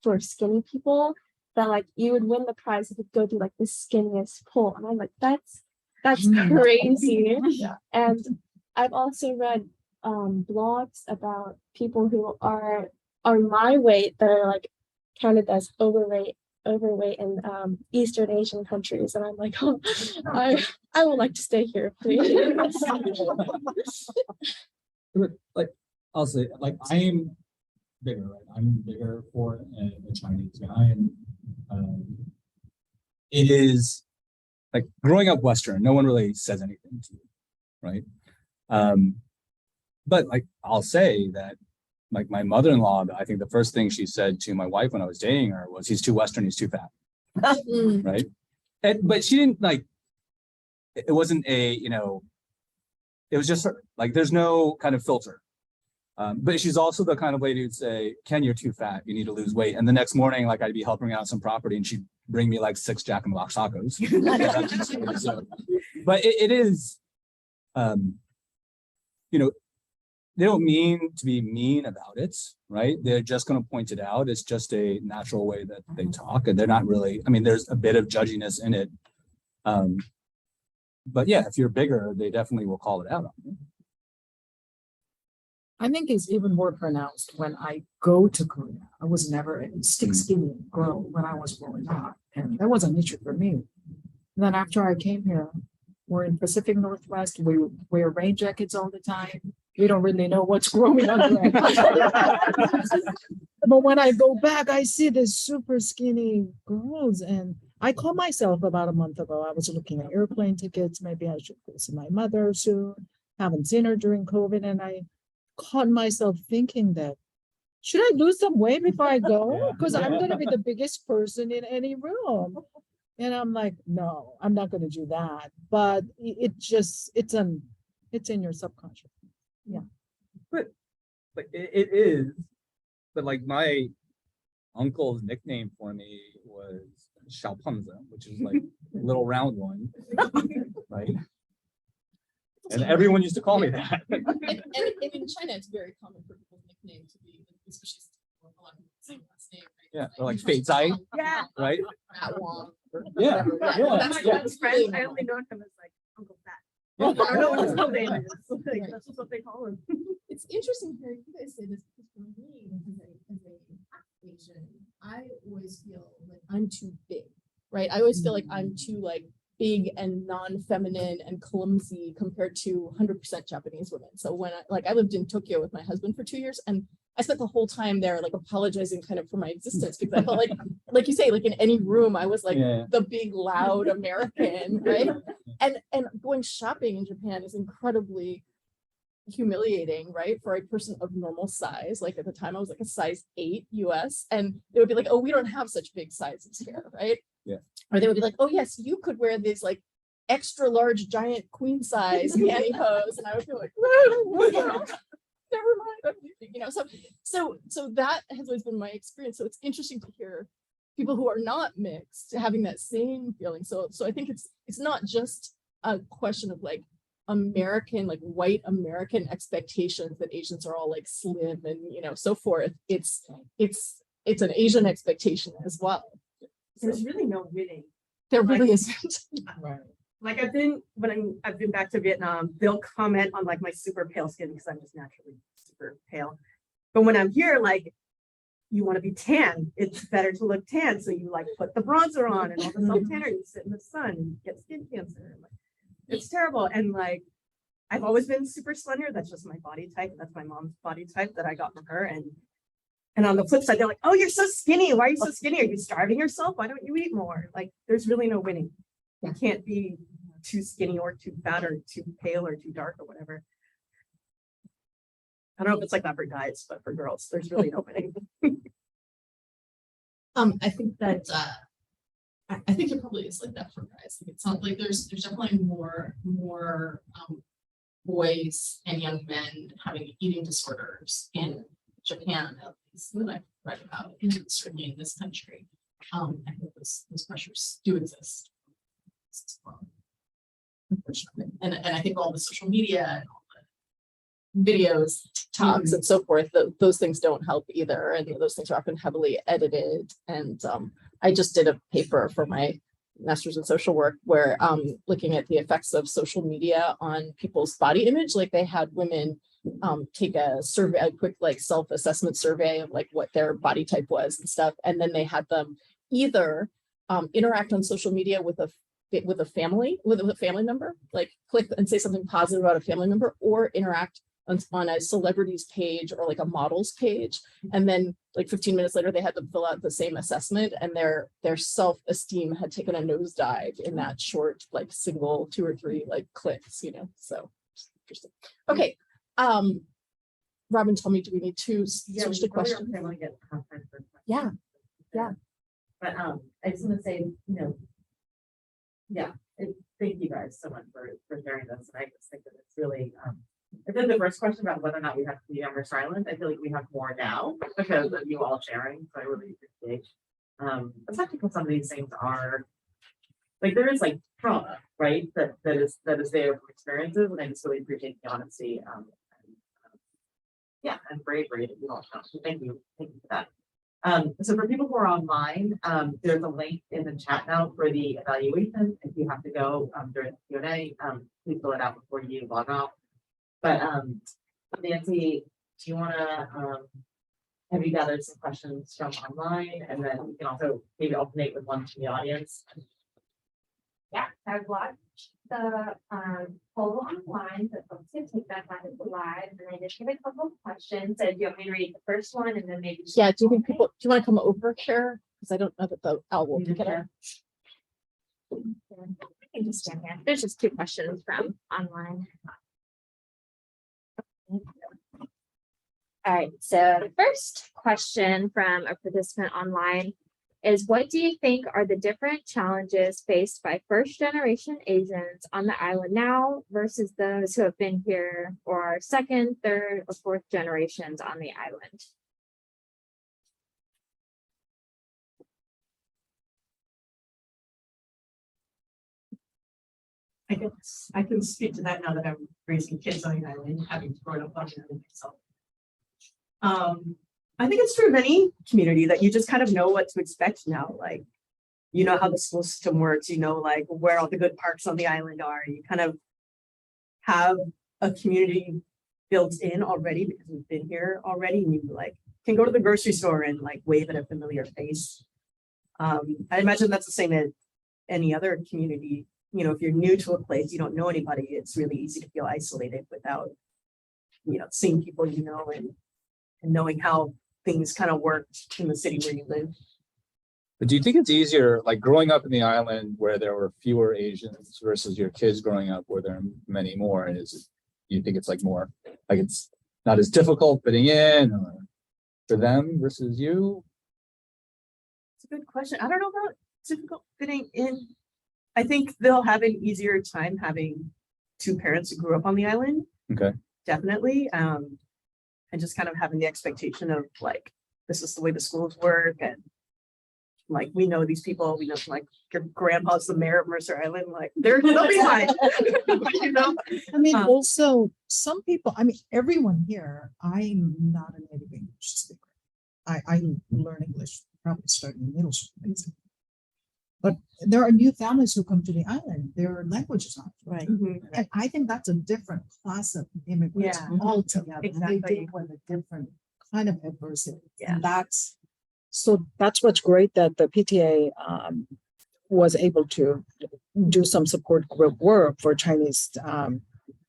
Speaker 11: for skinny people that like you would win the prize if you go to like the skinniest pole. And I'm like, that's crazy.
Speaker 3: Yeah.
Speaker 11: And I've also read blogs about people who are my weight that are like counted as overweight in Eastern Asian countries, and I'm like, oh, I would like to stay here, please.
Speaker 14: Like I'll say, like I'm bigger, right? I'm bigger for a Chinese guy, and
Speaker 8: It is like growing up Western, no one really says anything to you, right? But like I'll say that like my mother-in-law, I think the first thing she said to my wife when I was dating her was, he's too Western, he's too fat. Right. But she didn't like, it wasn't a, it was just like, there's no kind of filter. But she's also the kind of lady who'd say, Ken, you're too fat, you need to lose weight. And the next morning, like I'd be helping her out some property and she'd bring me like 6 Jack in the Box tacos. So, but it is, they don't mean to be mean about it, right? They're just going to point it out. It's just a natural way that they talk, and they're not really, I mean, there's a bit of judginess in it, But yeah, if you're bigger, they definitely will call it out on you.
Speaker 10: I think it's even more pronounced when I go to Korea. I was never a stick skinny girl when I was growing up, and that was an issue for me. And then after I came here, we're in Pacific Northwest. We wear rain jackets all the time. We don't really know what's growing under it. But when I go back, I see these super skinny girls, and I called myself about a month ago. I was looking at airplane tickets. Maybe I should go see my mother soon. Haven't seen her during COVID, and I caught myself thinking that, should I lose some weight before I go? Because I'm going to be the biggest person in any room. And I'm like, no, I'm not going to do that. But it's in your subconscious. Yeah.
Speaker 8: But it is. But like my uncle's nickname for me was Xiaopenzi, which is like little round one, right? And everyone used to call me that.
Speaker 13: And in China, it's very common for people's nickname to be, especially a lot of people the same last name, right?
Speaker 8: Yeah, or like Fei Zai,
Speaker 9: Yeah.
Speaker 8: right?
Speaker 13: Fat Wong.
Speaker 8: Yeah,
Speaker 9: Well, that's
Speaker 8: yeah.
Speaker 9: my son's friends. I only know him as like Uncle Fat. I don't know what his real name is. Like, that's just what they call him.
Speaker 13: It's interesting hearing you guys say this because for me, as a Asian, I always feel like I'm too big, right? I always feel like I'm too like big and non-feminine and clumsy compared to 100% Japanese women. So when I lived in Tokyo with my husband for 2 years, and I spent the whole time there like apologizing kind of for my existence because I felt like you say, like in any room, I was like the big loud American, right? And going shopping in Japan is incredibly humiliating, right? For a person of normal size. Like at the time I was like a size 8 US, and they would be like, oh, we don't have such big sizes here, right?
Speaker 8: Yeah. Or
Speaker 13: they would be like, oh yes, you could wear these like extra large giant queen size pantyhose, and I would be like, never mind, I'm leaving, you know. So that has always been my experience. So it's interesting to hear people who are not mixed having that same feeling. So I think it's not just a question of like American, like white American expectations that Asians are all like slim and so forth. It's an Asian expectation as well.
Speaker 9: There's really no winning.
Speaker 13: There really isn't.
Speaker 10: Right.
Speaker 9: Like I've been back to Vietnam, they'll comment on like my super pale skin because I'm just naturally super pale. But when I'm here, like you want to be tan, it's better to look tan. So you like put the bronzer on and all the self tanner, you sit in the sun and get skin cancer. Like, it's terrible. And like I've always been super slender. That's just my body type. That's my mom's body type that I got from her. And on the flip side, they're like, oh, you're so skinny. Why are you so skinny? Are you starving yourself? Why don't you eat more? Like, there's really no winning. You can't be too skinny or too fat or too pale or too dark or whatever. I don't know if it's like that for guys, but for girls, there's really no winning.
Speaker 13: I think that I think it probably is like that for guys. Like it sounds like there's definitely more boys and young men having eating disorders in Japan, at least that I've read about, and certainly in this country. I think those pressures do exist as well, unfortunately. And I think all the social media and all the videos, TikToks, and so forth, those things don't help either. And those things are often heavily edited. And I just did a paper for my master's in social work where looking at the effects of social media on people's body image. Like they had women take a survey, a quick like self-assessment survey of like what their body type was and stuff, and then they had them either interact on social media with a family member, like click and say something positive about a family member, or interact on a celebrity's page or like a model's page, and then like 15 minutes later they had to fill out the same assessment, and their self-esteem had taken a nosedive in that short like single 2 or 3 like clicks, so interesting. Okay. Robin told me, do we need to switch to questions?
Speaker 15: I want to get content for questions.
Speaker 13: Yeah.
Speaker 15: But I just want to say, thank you guys so much for sharing this. And I just think that it's really, I think the first question about whether or not we have to be on Mercer Island, I feel like we have more now because of you all sharing. So I really appreciate. Especially because some of these things are like there is like trauma, right? That is there from experiences, and I just really appreciate the honesty. And bravery that you all show. So thank you for that. So for people who are online, there's a link in the chat now for the evaluation. If you have to go during the Q&A, please fill it out before you log off. But Nancy, do you wanna have you gathered some questions from online, and then we can also maybe alternate with one from the audience?
Speaker 11: Yeah, I've watched the poll online, so folks can take that live, and I just give a couple of questions. So do you want me to read the first one and then maybe?
Speaker 6: Yeah, do you think people, do you want to come over here? Because I don't know that the owl will pick it up.
Speaker 11: I can just stand here. There's just 2 questions from online. All right, so the first question from a participant online is, what do you think are the different challenges faced by first-generation Asians on the island now versus those who have been here or second, third, or fourth generations on the island?
Speaker 9: I guess I can speak to that now that I'm raising kids on the island, having grown up on the island myself. I think it's true of any community that you just kind of know what to expect now. Like, you know how the school system works, you know, like where all the good parks on the island are. You kind of have a community built in already because we've been here already, and you like can go to the grocery store and like wave at a familiar face. I imagine that's the same as any other community. You know, if you're new to a place, you don't know anybody, it's really easy to feel isolated without, you know, seeing people you know and knowing how things kind of work in the city where you live.
Speaker 8: But do you think it's easier, like growing up in the island where there were fewer Asians versus your kids growing up where there are many more? And you think it's like more, like it's not as difficult fitting in or for them versus you?
Speaker 9: It's a good question. I don't know about difficult fitting in. I think they'll have an easier time having 2 parents who grew up on the island.
Speaker 8: Okay.
Speaker 9: Definitely. And just kind of having the expectation of like, this is the way the schools work. And like, we know these people, we know like your grandpa's the mayor of Mercer Island, like they'll be fine. You know?
Speaker 10: I mean, also some people, I mean, everyone here, I'm not a native English speaker. I learn English probably starting in middle school, basically. But there are new families who come to the island, their language is not
Speaker 9: Right.
Speaker 10: And I think that's a different class of immigrants altogether.
Speaker 9: Exactly.
Speaker 10: They deal with a different kind of adversity.
Speaker 9: Yeah.
Speaker 10: And that's what's great that the PTA was able to do some support group work for Chinese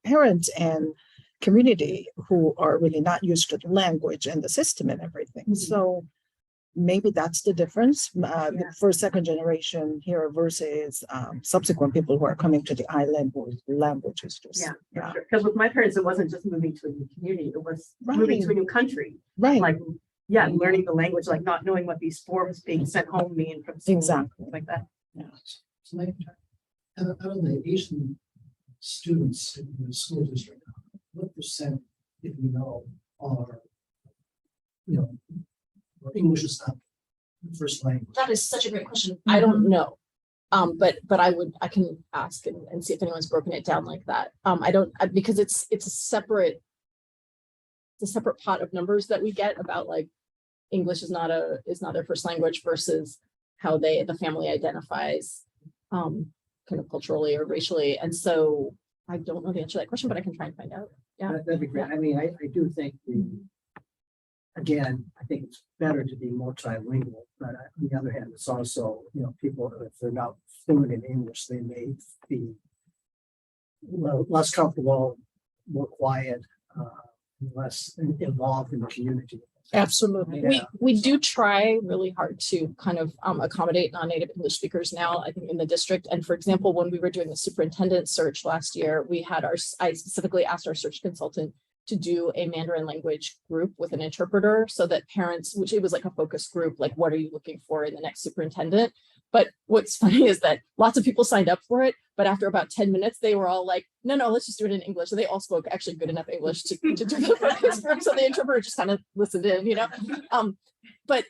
Speaker 10: parents and community who are really not used to the language and the system and everything. So maybe that's the difference for second generation here versus subsequent people who are coming to the island where language is just.
Speaker 9: Yeah. Because with my parents, it wasn't just moving to a new community, it was moving to a new country.
Speaker 10: Right.
Speaker 9: Like, yeah, learning the language, like not knowing what these forms being sent home mean from school.
Speaker 10: Exactly.
Speaker 9: Like that.
Speaker 10: Yeah.
Speaker 1: So like, out of the Asian students in the school district, what percent, if you know, are, you know, or English is not the first language?
Speaker 6: That is such a great question. I don't know. But I can ask and see if anyone's broken it down like that. Because it's a separate pot of numbers that we get about like English is not their first language versus how the family identifies kind of culturally or racially. And so I don't know the answer to that question, but I can try and find out. Yeah.
Speaker 1: That'd be great. I mean, I do think again, I think it's better to be multilingual, but on the other hand, it's also, you know, people, if they're not fluent in English, they may be less comfortable, more quiet, less involved in the community.
Speaker 10: Absolutely.
Speaker 6: We do try really hard to kind of accommodate non-native English speakers now, I think in the district. And for example, when we were doing the superintendent search last year, I specifically asked our search consultant to do a Mandarin language group with an interpreter so that parents, which it was like a focus group, like what are you looking for in the next superintendent? But what's funny is that lots of people signed up for it, but after about 10 minutes, they were all like, no, let's just do it in English. So they all spoke actually good enough English to do the focus group. So the interpreter just kind of listened in, you know? But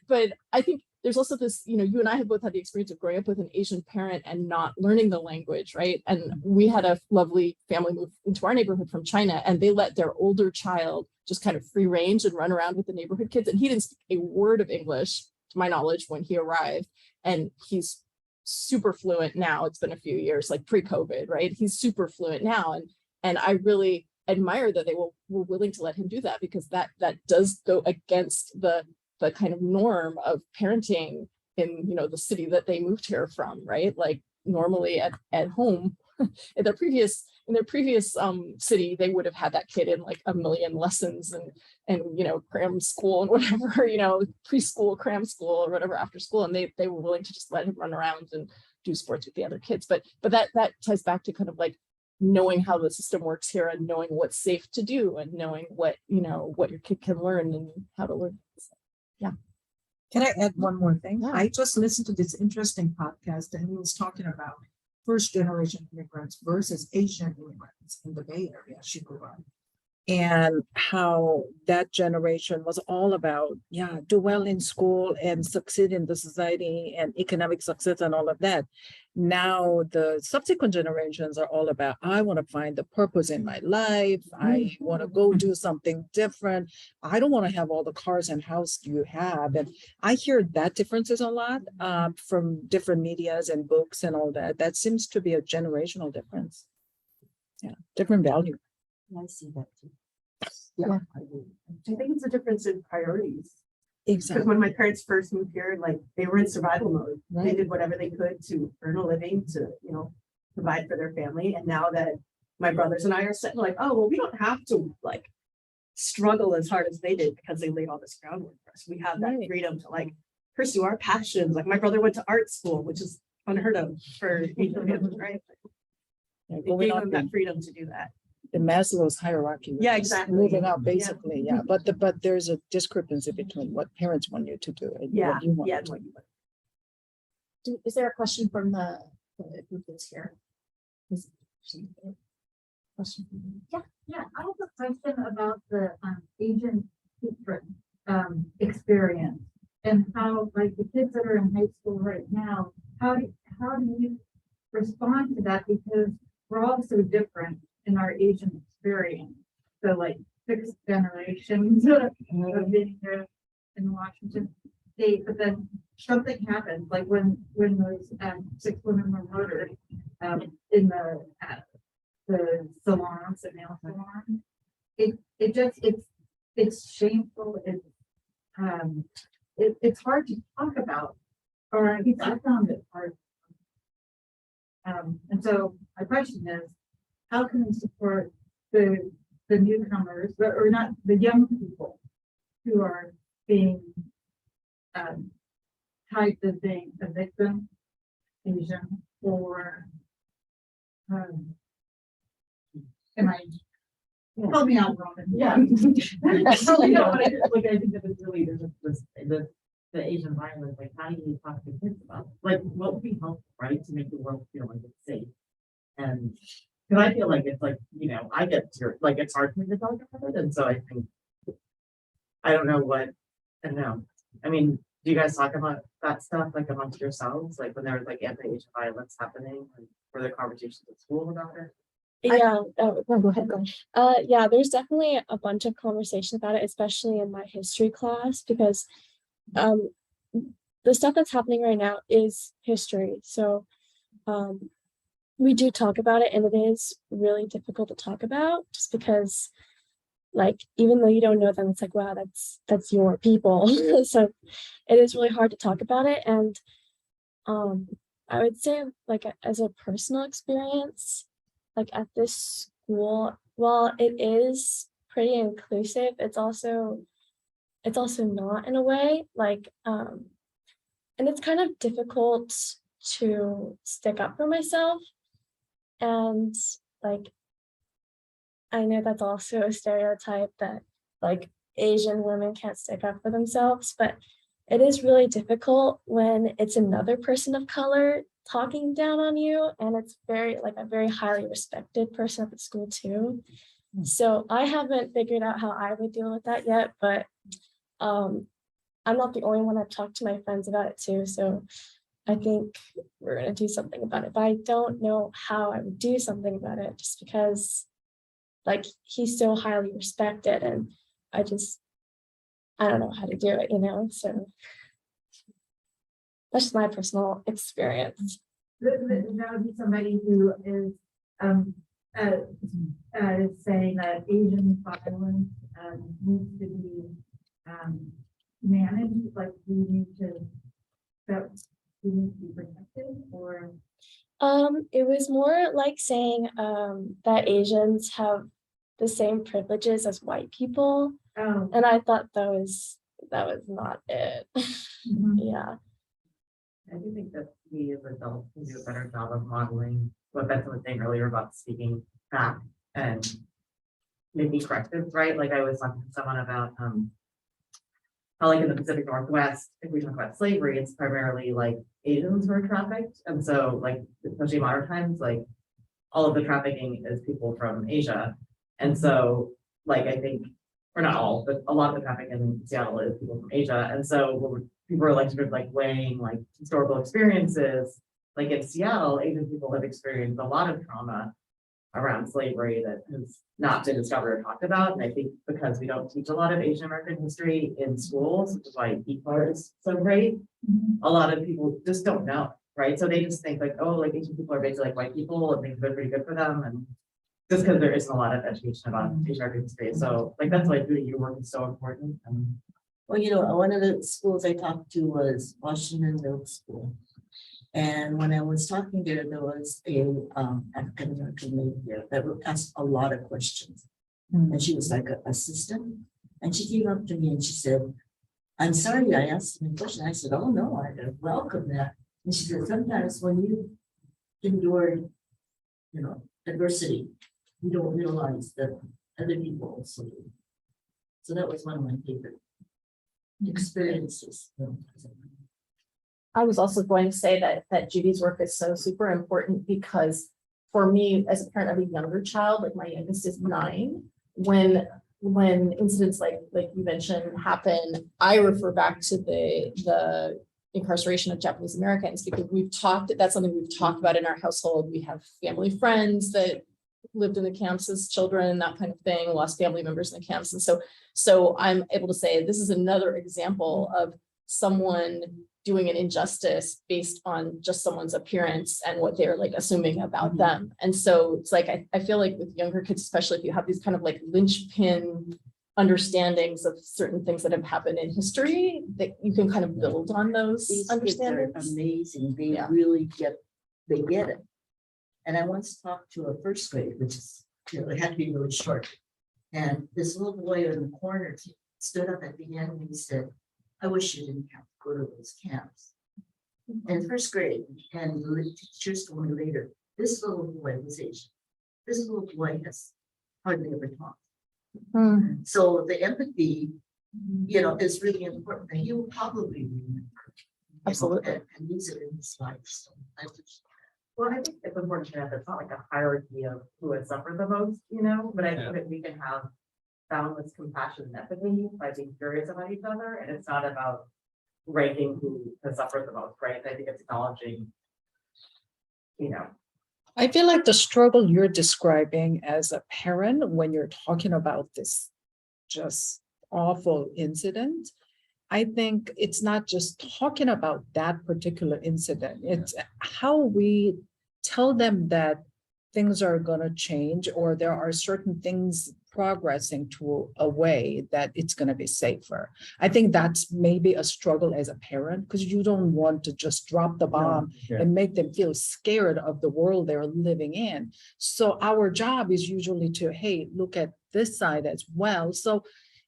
Speaker 6: I think there's also this, you know, you and I have both had the experience of growing up with an Asian parent and not learning the language, right? And we had a lovely family move into our neighborhood from China, and they let their older child just kind of free range and run around with the neighborhood kids. And he didn't speak a word of English, to my knowledge, when he arrived. And he's super fluent now. It's been a few years, like pre-COVID, right? He's super fluent now. And I really admire that they were willing to let him do that, because that does go against the kind of norm of parenting in, you know, the city that they moved here from, right? Like normally at home in their previous city, they would have had that kid in like a million lessons and you know, cram school and whatever, you know, preschool, cram school or whatever after school. And they were willing to just let him run around and do sports with the other kids. But that ties back to kind of like knowing how the system works here and knowing what's safe to do and knowing what, you know, what your kid can learn and how to learn. So, yeah.
Speaker 10: Can I add one more thing?
Speaker 6: Yeah.
Speaker 10: I just listened to this interesting podcast and he was talking about first generation immigrants versus Asian immigrants in the Bay Area she grew up. And how that generation was all about, do well in school and succeed in the society and economic success and all of that. Now the subsequent generations are all about, I want to find the purpose in my life. I want to go do something different. I don't want to have all the cars and house you have. And I hear that differences a lot from different medias and books and all that. That seems to be a generational difference. Yeah, different value.
Speaker 9: I see that too.
Speaker 6: Yeah.
Speaker 9: I think it's a difference in priorities. Because
Speaker 10: Exactly.
Speaker 9: when my parents first moved here, like they were in survival mode. They
Speaker 10: Right.
Speaker 9: did whatever they could to earn a living to, you know, provide for their family. And now that my brothers and I are sitting like, oh, well, we don't have to like struggle as hard as they did because they laid all this groundwork for us. We have that
Speaker 10: Right.
Speaker 9: freedom to like pursue our passions. Like my brother went to art school, which is unheard of for Asian families, right?
Speaker 10: Yeah,
Speaker 9: It
Speaker 10: going
Speaker 9: gave
Speaker 10: up
Speaker 9: them that
Speaker 10: in
Speaker 9: freedom to do that.
Speaker 10: the Maslow's hierarchy.
Speaker 9: Yeah,
Speaker 10: which is
Speaker 9: exactly.
Speaker 10: Moving up,
Speaker 9: Yeah.
Speaker 10: basically, yeah. But there's a discrepancy between what parents want you to do and
Speaker 9: Yeah,
Speaker 10: what you want.
Speaker 9: yeah.
Speaker 10: to do.
Speaker 6: Is there a question from the group that's here? Question.
Speaker 16: Yeah, I have a question about the Asian children experience and how, like, the kids that are in high school right now, how do you respond to that? Because we're all so different in our Asian experience. So like 6 generations of being here in Washington State, but then something happens, like when those 6 women were murdered in the salons, the nail salon. It's shameful. It's hard to talk about, or at least I found it hard. And so my question is, how can we support the newcomers, or not the young people who are being typed as being a victim, Asian, or am I? Help me out, Robin.
Speaker 15: Yeah.
Speaker 16: Help me out.
Speaker 15: I think that it's really, the Asian violence, like, how do you talk to kids about, like, what would be helpful, right, to make the world feel like it's safe? And, because I feel like it's like, you know, I get to, like, it's hard for me to talk about it, and so I think, I don't know. I mean, do you guys talk about that stuff, like, amongst yourselves, like, when there was, like, anti-Asian violence happening, and were there conversations at school about it?
Speaker 11: Yeah, no, go ahead. Yeah, there's definitely a bunch of conversation about it, especially in my history class, because the stuff that's happening right now is history. So we do talk about it, and it is really difficult to talk about just because, like, even though you don't know them, it's like, wow, that's your people. So it is really hard to talk about it. And I would say, like, as a personal experience, like at this school, while it is pretty inclusive, it's also not in a way, like, and it's kind of difficult to stick up for myself. And like, I know that's also a stereotype that like Asian women can't stick up for themselves, but it is really difficult when it's another person of color talking down on you, and it's very, like, a very highly respected person at the school too. So I haven't figured out how I would deal with that yet, but I'm not the only one. I've talked to my friends about it too. So I think we're gonna do something about it. But I don't know how I would do something about it just because like he's so highly respected and I don't know how to do it, so that's just my personal experience.
Speaker 16: That would be somebody who is, saying that Asian violence, needs to be, managed, like we need to, that we need to be protected, or?
Speaker 11: It was more like saying that Asians have the same privileges as white people. And I thought that was not it. Yeah.
Speaker 15: I do think that we as adults can do a better job of modeling what Benson was saying earlier about speaking back and making corrections, right? Like I was talking to someone about how like in the Pacific Northwest, if we talk about slavery, it's primarily like Asians who are trafficked. And so like, especially modern times, like all of the trafficking is people from Asia. And so like, I think, or not all, but a lot of the trafficking in Seattle is people from Asia. And so people are like sort of like weighing like historical experiences, like in Seattle, Asian people have experienced a lot of trauma around slavery that has not been discovered or talked about. And I think because we don't teach a lot of Asian American history in schools, which is why EPAR is so great, a lot of people just don't know, right? So they just think like, oh, like Asian people are basically like white people and things are pretty good for them. And just because there isn't a lot of education about Asian American history. So like, that's why doing your work is so important.
Speaker 5: Well, one of the schools I talked to was Washington Middle School. And when I was talking there, there was a African American lady there that would ask a lot of questions. And she was like an assistant. And she came up to me and she said, I'm sorry I asked you a question. I said, oh no, I welcome that. And she said, sometimes when you endure, adversity, you don't realize that other people also do. So that was one of my favorite experiences.
Speaker 3: I was also going to say that Judy's work is so super important because for me, as a parent of a younger child, like my youngest is 9, when incidents like you mentioned happen, I refer back to the incarceration of Japanese Americans because that's something we've talked about in our household. We have family friends that lived in the camps as children, that kind of thing, lost family members in the camps. And so I'm able to say this is another example of someone doing an injustice based on just someone's appearance and what they're like assuming about them. And so it's like, I feel like with younger kids, especially if you have these kind of like linchpin understandings of certain things that have happened in history, that you can kind of build on those
Speaker 5: These
Speaker 3: understandings.
Speaker 5: kids are amazing. They really get it. And I once talked to a first grade, which is, it had to be really short. And this little boy in the corner stood up at the end and he said, I wish you didn't have to go to those camps. In first grade, and the teachers told me later, this little boy was Asian. This little boy has hardly ever talked. So the empathy, is really important. And he will probably remember.
Speaker 3: Absolutely.
Speaker 5: And use it in his life. So I just,
Speaker 15: Well, I think it's important to know that it's not like a hierarchy of who has suffered the most, but I think that we can have boundless compassion and empathy by being curious about each other. And it's not about ranking who has suffered the most, right? I think it's acknowledging,
Speaker 10: I feel like the struggle you're describing as a parent when you're talking about this just awful incident, I think it's not just talking about that particular incident. It's how we tell them that things are going to change or there are certain things progressing to a way that it's going to be safer. I think that's maybe a struggle as a parent because you don't want to just drop the bomb and make them feel scared of the world they're living in. So our job is usually to, hey, look at this side as well. So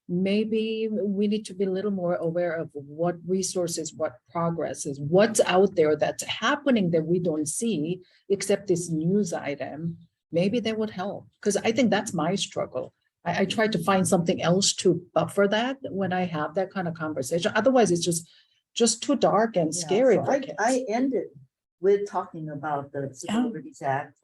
Speaker 10: maybe we need to be a little more aware of what resources, what progress is, what's out there that's happening that we don't see except this news item. Maybe that would help because I think that's my struggle. I try to find something else to buffer that when I have that kind of conversation. Otherwise, it's just too dark and scary for kids.
Speaker 5: I ended with talking about the Civil Liberties Act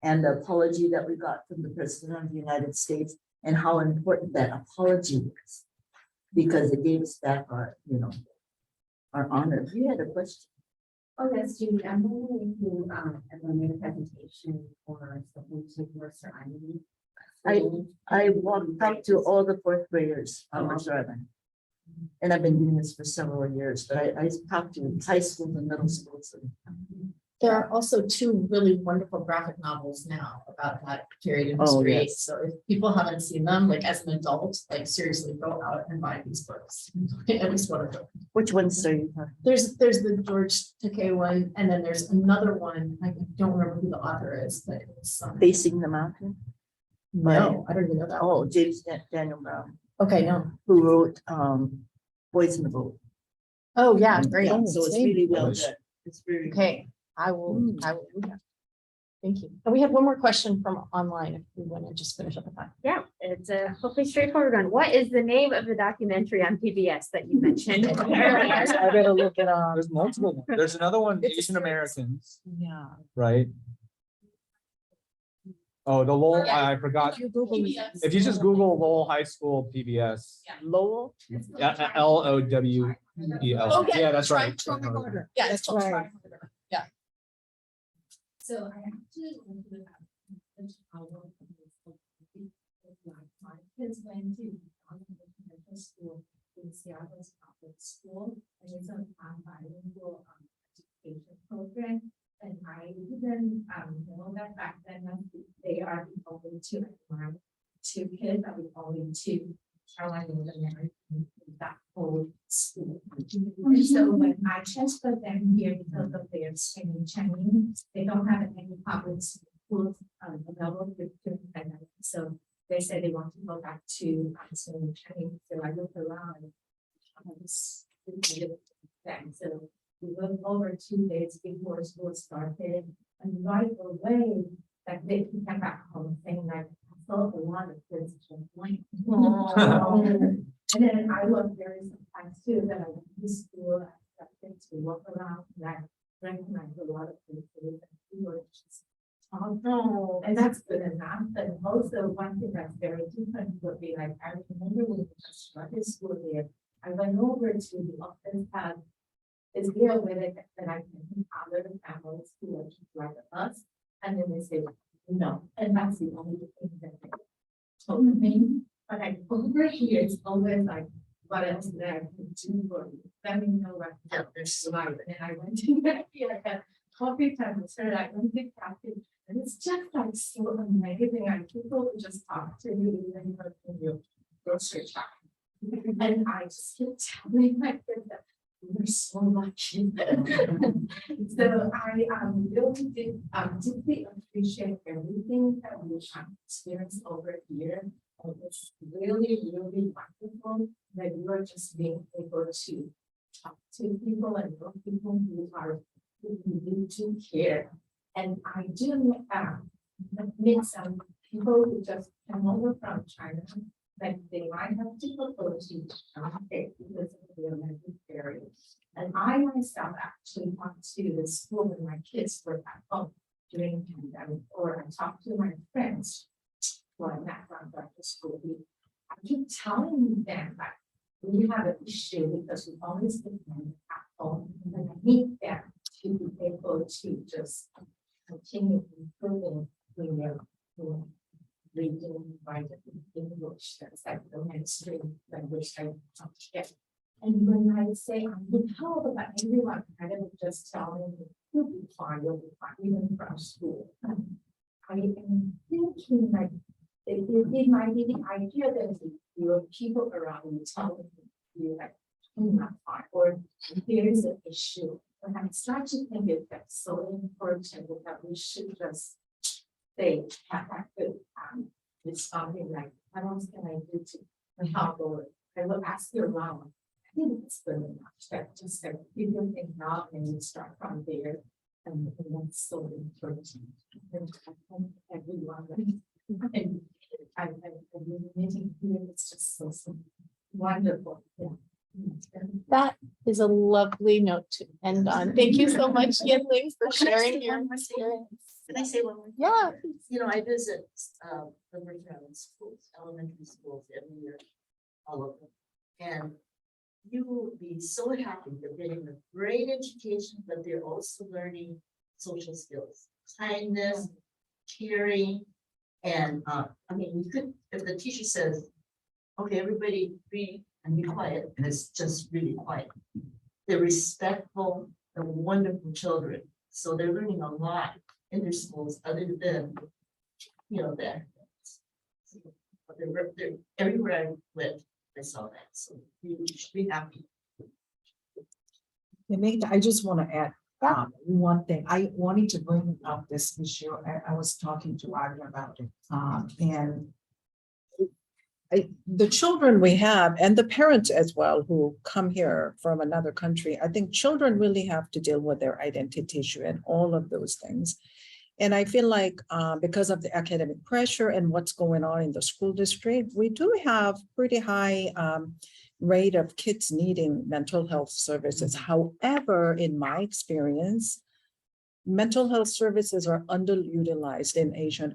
Speaker 5: and the apology that we got from the President of the United States and how important that apology was. because it gave us back our, our honor. You had a question.
Speaker 16: Oh, yes, Judy, I'm wondering if you, ever made a presentation or something to Mercer Island.
Speaker 5: I walked out to all the fourth graders on Mercer Island. And I've been doing this for several years, but I talked to high schools and middle schools.
Speaker 13: There are also two really wonderful graphic novels now about that period in history.
Speaker 5: yes.
Speaker 13: So if people haven't seen them, like as an adult, like seriously go out and buy these books. At least one of them.
Speaker 5: Which ones are you talking?
Speaker 13: There's the George Takei one, and then there's another one. I don't remember who the author is, but it's
Speaker 5: Facing the Mountain?
Speaker 13: no, I don't even know that.
Speaker 5: Oh, James Daniel Brown,
Speaker 13: Okay, no.
Speaker 5: who wrote Boys in the Boat.
Speaker 13: Oh, yeah, great.
Speaker 5: Yeah, so it's really well
Speaker 8: Nice.
Speaker 5: done. It's very.
Speaker 13: Okay, I will do that. Thank you. And we have one more question from online if we want to just finish up with that.
Speaker 17: Yeah, it's a hopefully straightforward one. What is the name of the documentary on PBS that you mentioned earlier?
Speaker 10: I better look it up.
Speaker 8: There's multiple ones. There's another one,
Speaker 13: It's a
Speaker 8: Asian
Speaker 13: series.
Speaker 8: Americans,
Speaker 10: Yeah.
Speaker 8: right? Oh, the Lowell,
Speaker 13: Yeah.
Speaker 8: I forgot.
Speaker 10: You Google it.
Speaker 13: PBS.
Speaker 8: If you just Google Lowell High School PBS,
Speaker 5: Lowell?
Speaker 8: LOWEL.
Speaker 13: Oh,
Speaker 8: Yeah, that's right.
Speaker 13: Yeah, it's
Speaker 10: That's
Speaker 13: called
Speaker 10: right.
Speaker 13: Tri-Harder. Yeah.
Speaker 2: So I actually went to my kids went to elementary school in Seattle's public school, and it's a bilingual education program. And I didn't know that back then they are the only two, my two kids are the only two Carolina American in that whole school. And so when I transferred them here because of their Chinese, they don't have any public schools available with children. So they said they want to go back to Chinese. So I looked around and I was them. So we went over 2 days before school started, and right away, like they came back home saying like, I felt a lot of kids just like. And then I was very surprised too that I went to school, I got to walk around, and I recognized a lot of things that we were just. And that's good enough. And also one thing that's very different would be like, I remember when we started school there, I went over to the office had is deal with it that I can other families who are just like us. And then they say, no, and that's the only thing that they told me. But like over here, it's always like, what else did I can do for you? Let me know what there's survive. And I went to like a coffee time, so I went to cafe. And it's just like so amazing. And people will just talk to you even when you grocery shop. And I just keep telling my kids that we're so lucky. So I really did deeply appreciate everything that we have experienced over here. It was really, really wonderful that you are just being able to talk to people and know people who need to care. And I do meet some people who just come over from China, like they might have difficulty because of the language barrier. And I myself actually went to the school when my kids were at home during the pandemic, or I talked to my friends who are not from the school. I keep telling them that we have an issue because we always depend at home, and I need them to be able to just continue improving when they're reading, writing English. That's like the mainstream language I get. And when I say I'm withheld, but everyone kind of just tell me you'll be fine, even from school. I am thinking like it might be the idea that your people around you telling you like I'm not fine, or there is an issue. And I'm starting to think it that's so important that we should just say have that good responding like what else can I do to help, or I will ask you around. I think it's good enough that just like you can think now and you start from there, and that's so important. And I think everyone and I meeting here, it's just so wonderful. Yeah.
Speaker 6: That is a lovely note to end on. Thank you so much, Yanling, for sharing your experience.
Speaker 5: Can I say one more thing?
Speaker 6: Yeah.
Speaker 5: I visit the Mercer Island schools, elementary schools every year, all of them. And you will be so happy. They're getting a great education, but they're also learning social skills, kindness, caring. And I mean, you could, if the teacher says, okay, everybody read and be quiet, and it's just really quiet. They're respectful and wonderful children. So they're learning a lot in their schools other than, you know, that. But they're everywhere I went, I saw that. So you should be happy.
Speaker 10: Yeah, Megan, I just want to add one thing. I wanted to bring up this issue. I was talking to Audrey about it. And the children we have and the parents as well who come here from another country, I think children really have to deal with their identity issue and all of those things. And I feel like because of the academic pressure and what's going on in the school district, we do have pretty high rate of kids needing mental health services. However, in my experience, mental health services are underutilized in Asian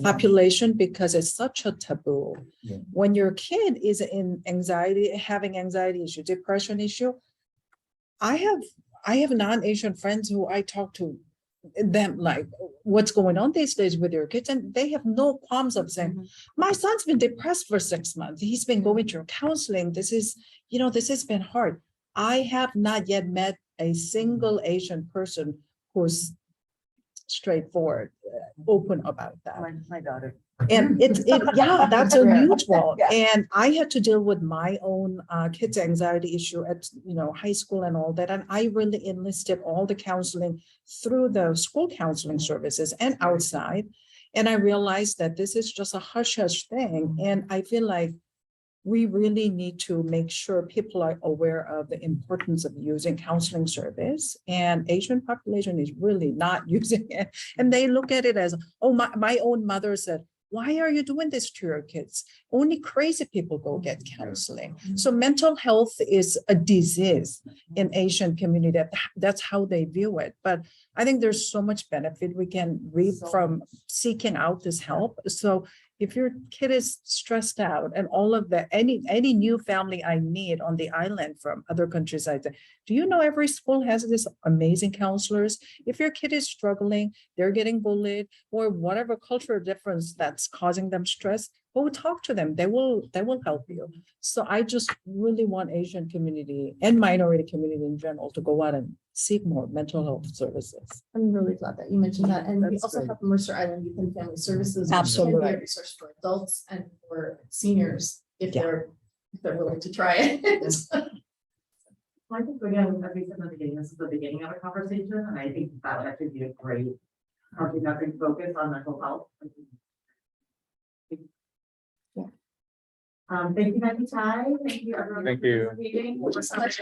Speaker 10: population because it's such a taboo.
Speaker 14: Yeah.
Speaker 10: When your kid is in anxiety, having anxiety issue, depression issue, I have non-Asian friends who I talk to them like, what's going on these days with your kids? And they have no qualms of saying, my son's been depressed for 6 months. He's been going through counseling. This is, this has been hard. I have not yet met a single Asian person who's straightforward, open about that.
Speaker 9: My daughter.
Speaker 10: And yeah, that's unusual. And I had to deal with my own kids' anxiety issue at, high school and all that. And I really enlisted all the counseling through the school counseling services and outside. And I realized that this is just a hush-hush thing. And I feel like we really need to make sure people are aware of the importance of using counseling service, and Asian population is really not using it. And they look at it as, oh, my own mother said, why are you doing this to your kids? Only crazy people go get counseling. So mental health is a disease in Asian community. That's how they view it. But I think there's so much benefit we can reap from seeking out this help. So if your kid is stressed out and all of that, any new family I meet on the island from other countries, I say, do you know every school has this amazing counselors? If your kid is struggling, they're getting bullied or whatever cultural difference that's causing them stress, go talk to them. They will help you. So I just really want Asian community and minority community in general to go out and seek more mental health services.
Speaker 13: I'm really glad that you mentioned that. And we
Speaker 10: That's
Speaker 13: also
Speaker 10: great.
Speaker 13: have Mercer Island Youth and Family Services. which
Speaker 10: Absolutely.
Speaker 13: can be a resource for adults and for seniors if
Speaker 10: Yeah.
Speaker 13: they're willing to try it.
Speaker 15: I think again, as we said in the beginning, this is the beginning of a conversation, and I think that would actually be a great focus on mental health. Thank you, Becky Tai. Thank you, everyone.
Speaker 8: Thank you.
Speaker 15: for participating. We're so much-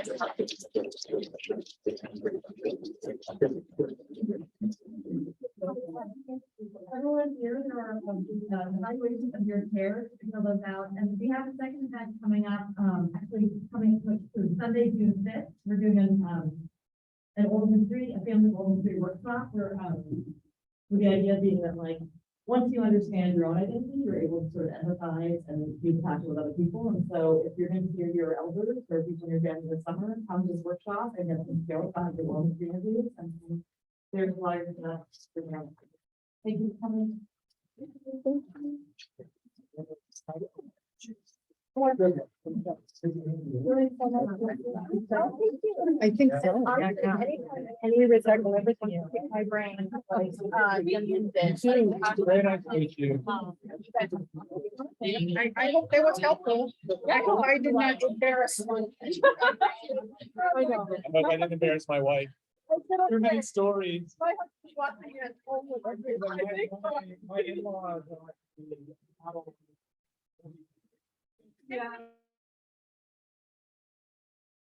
Speaker 2: Everyone here, there are evaluations of your care to fill those out, and we have a second event coming up, actually coming to Sunday, June 5th. We're doing an old history, a family old history workshop where, with the idea being that like, once you understand your own identity, you're able to sort of empathize and be compassionate with other people. And so if you're going to hear your elders or people in your family this summer, come to this workshop and get some skills on your own experiences. And there's a lot of stuff. Thank you for coming.
Speaker 10: I think so.
Speaker 6: Any regard to everything, my brain.
Speaker 14: Very nice to meet you.
Speaker 6: I hope that was helpful. I hope I did not embarrass one.
Speaker 14: I know I didn't embarrass my wife. Too many stories.
Speaker 6: My husband watching it at home with everybody.
Speaker 14: My in-laws.
Speaker 6: Yeah.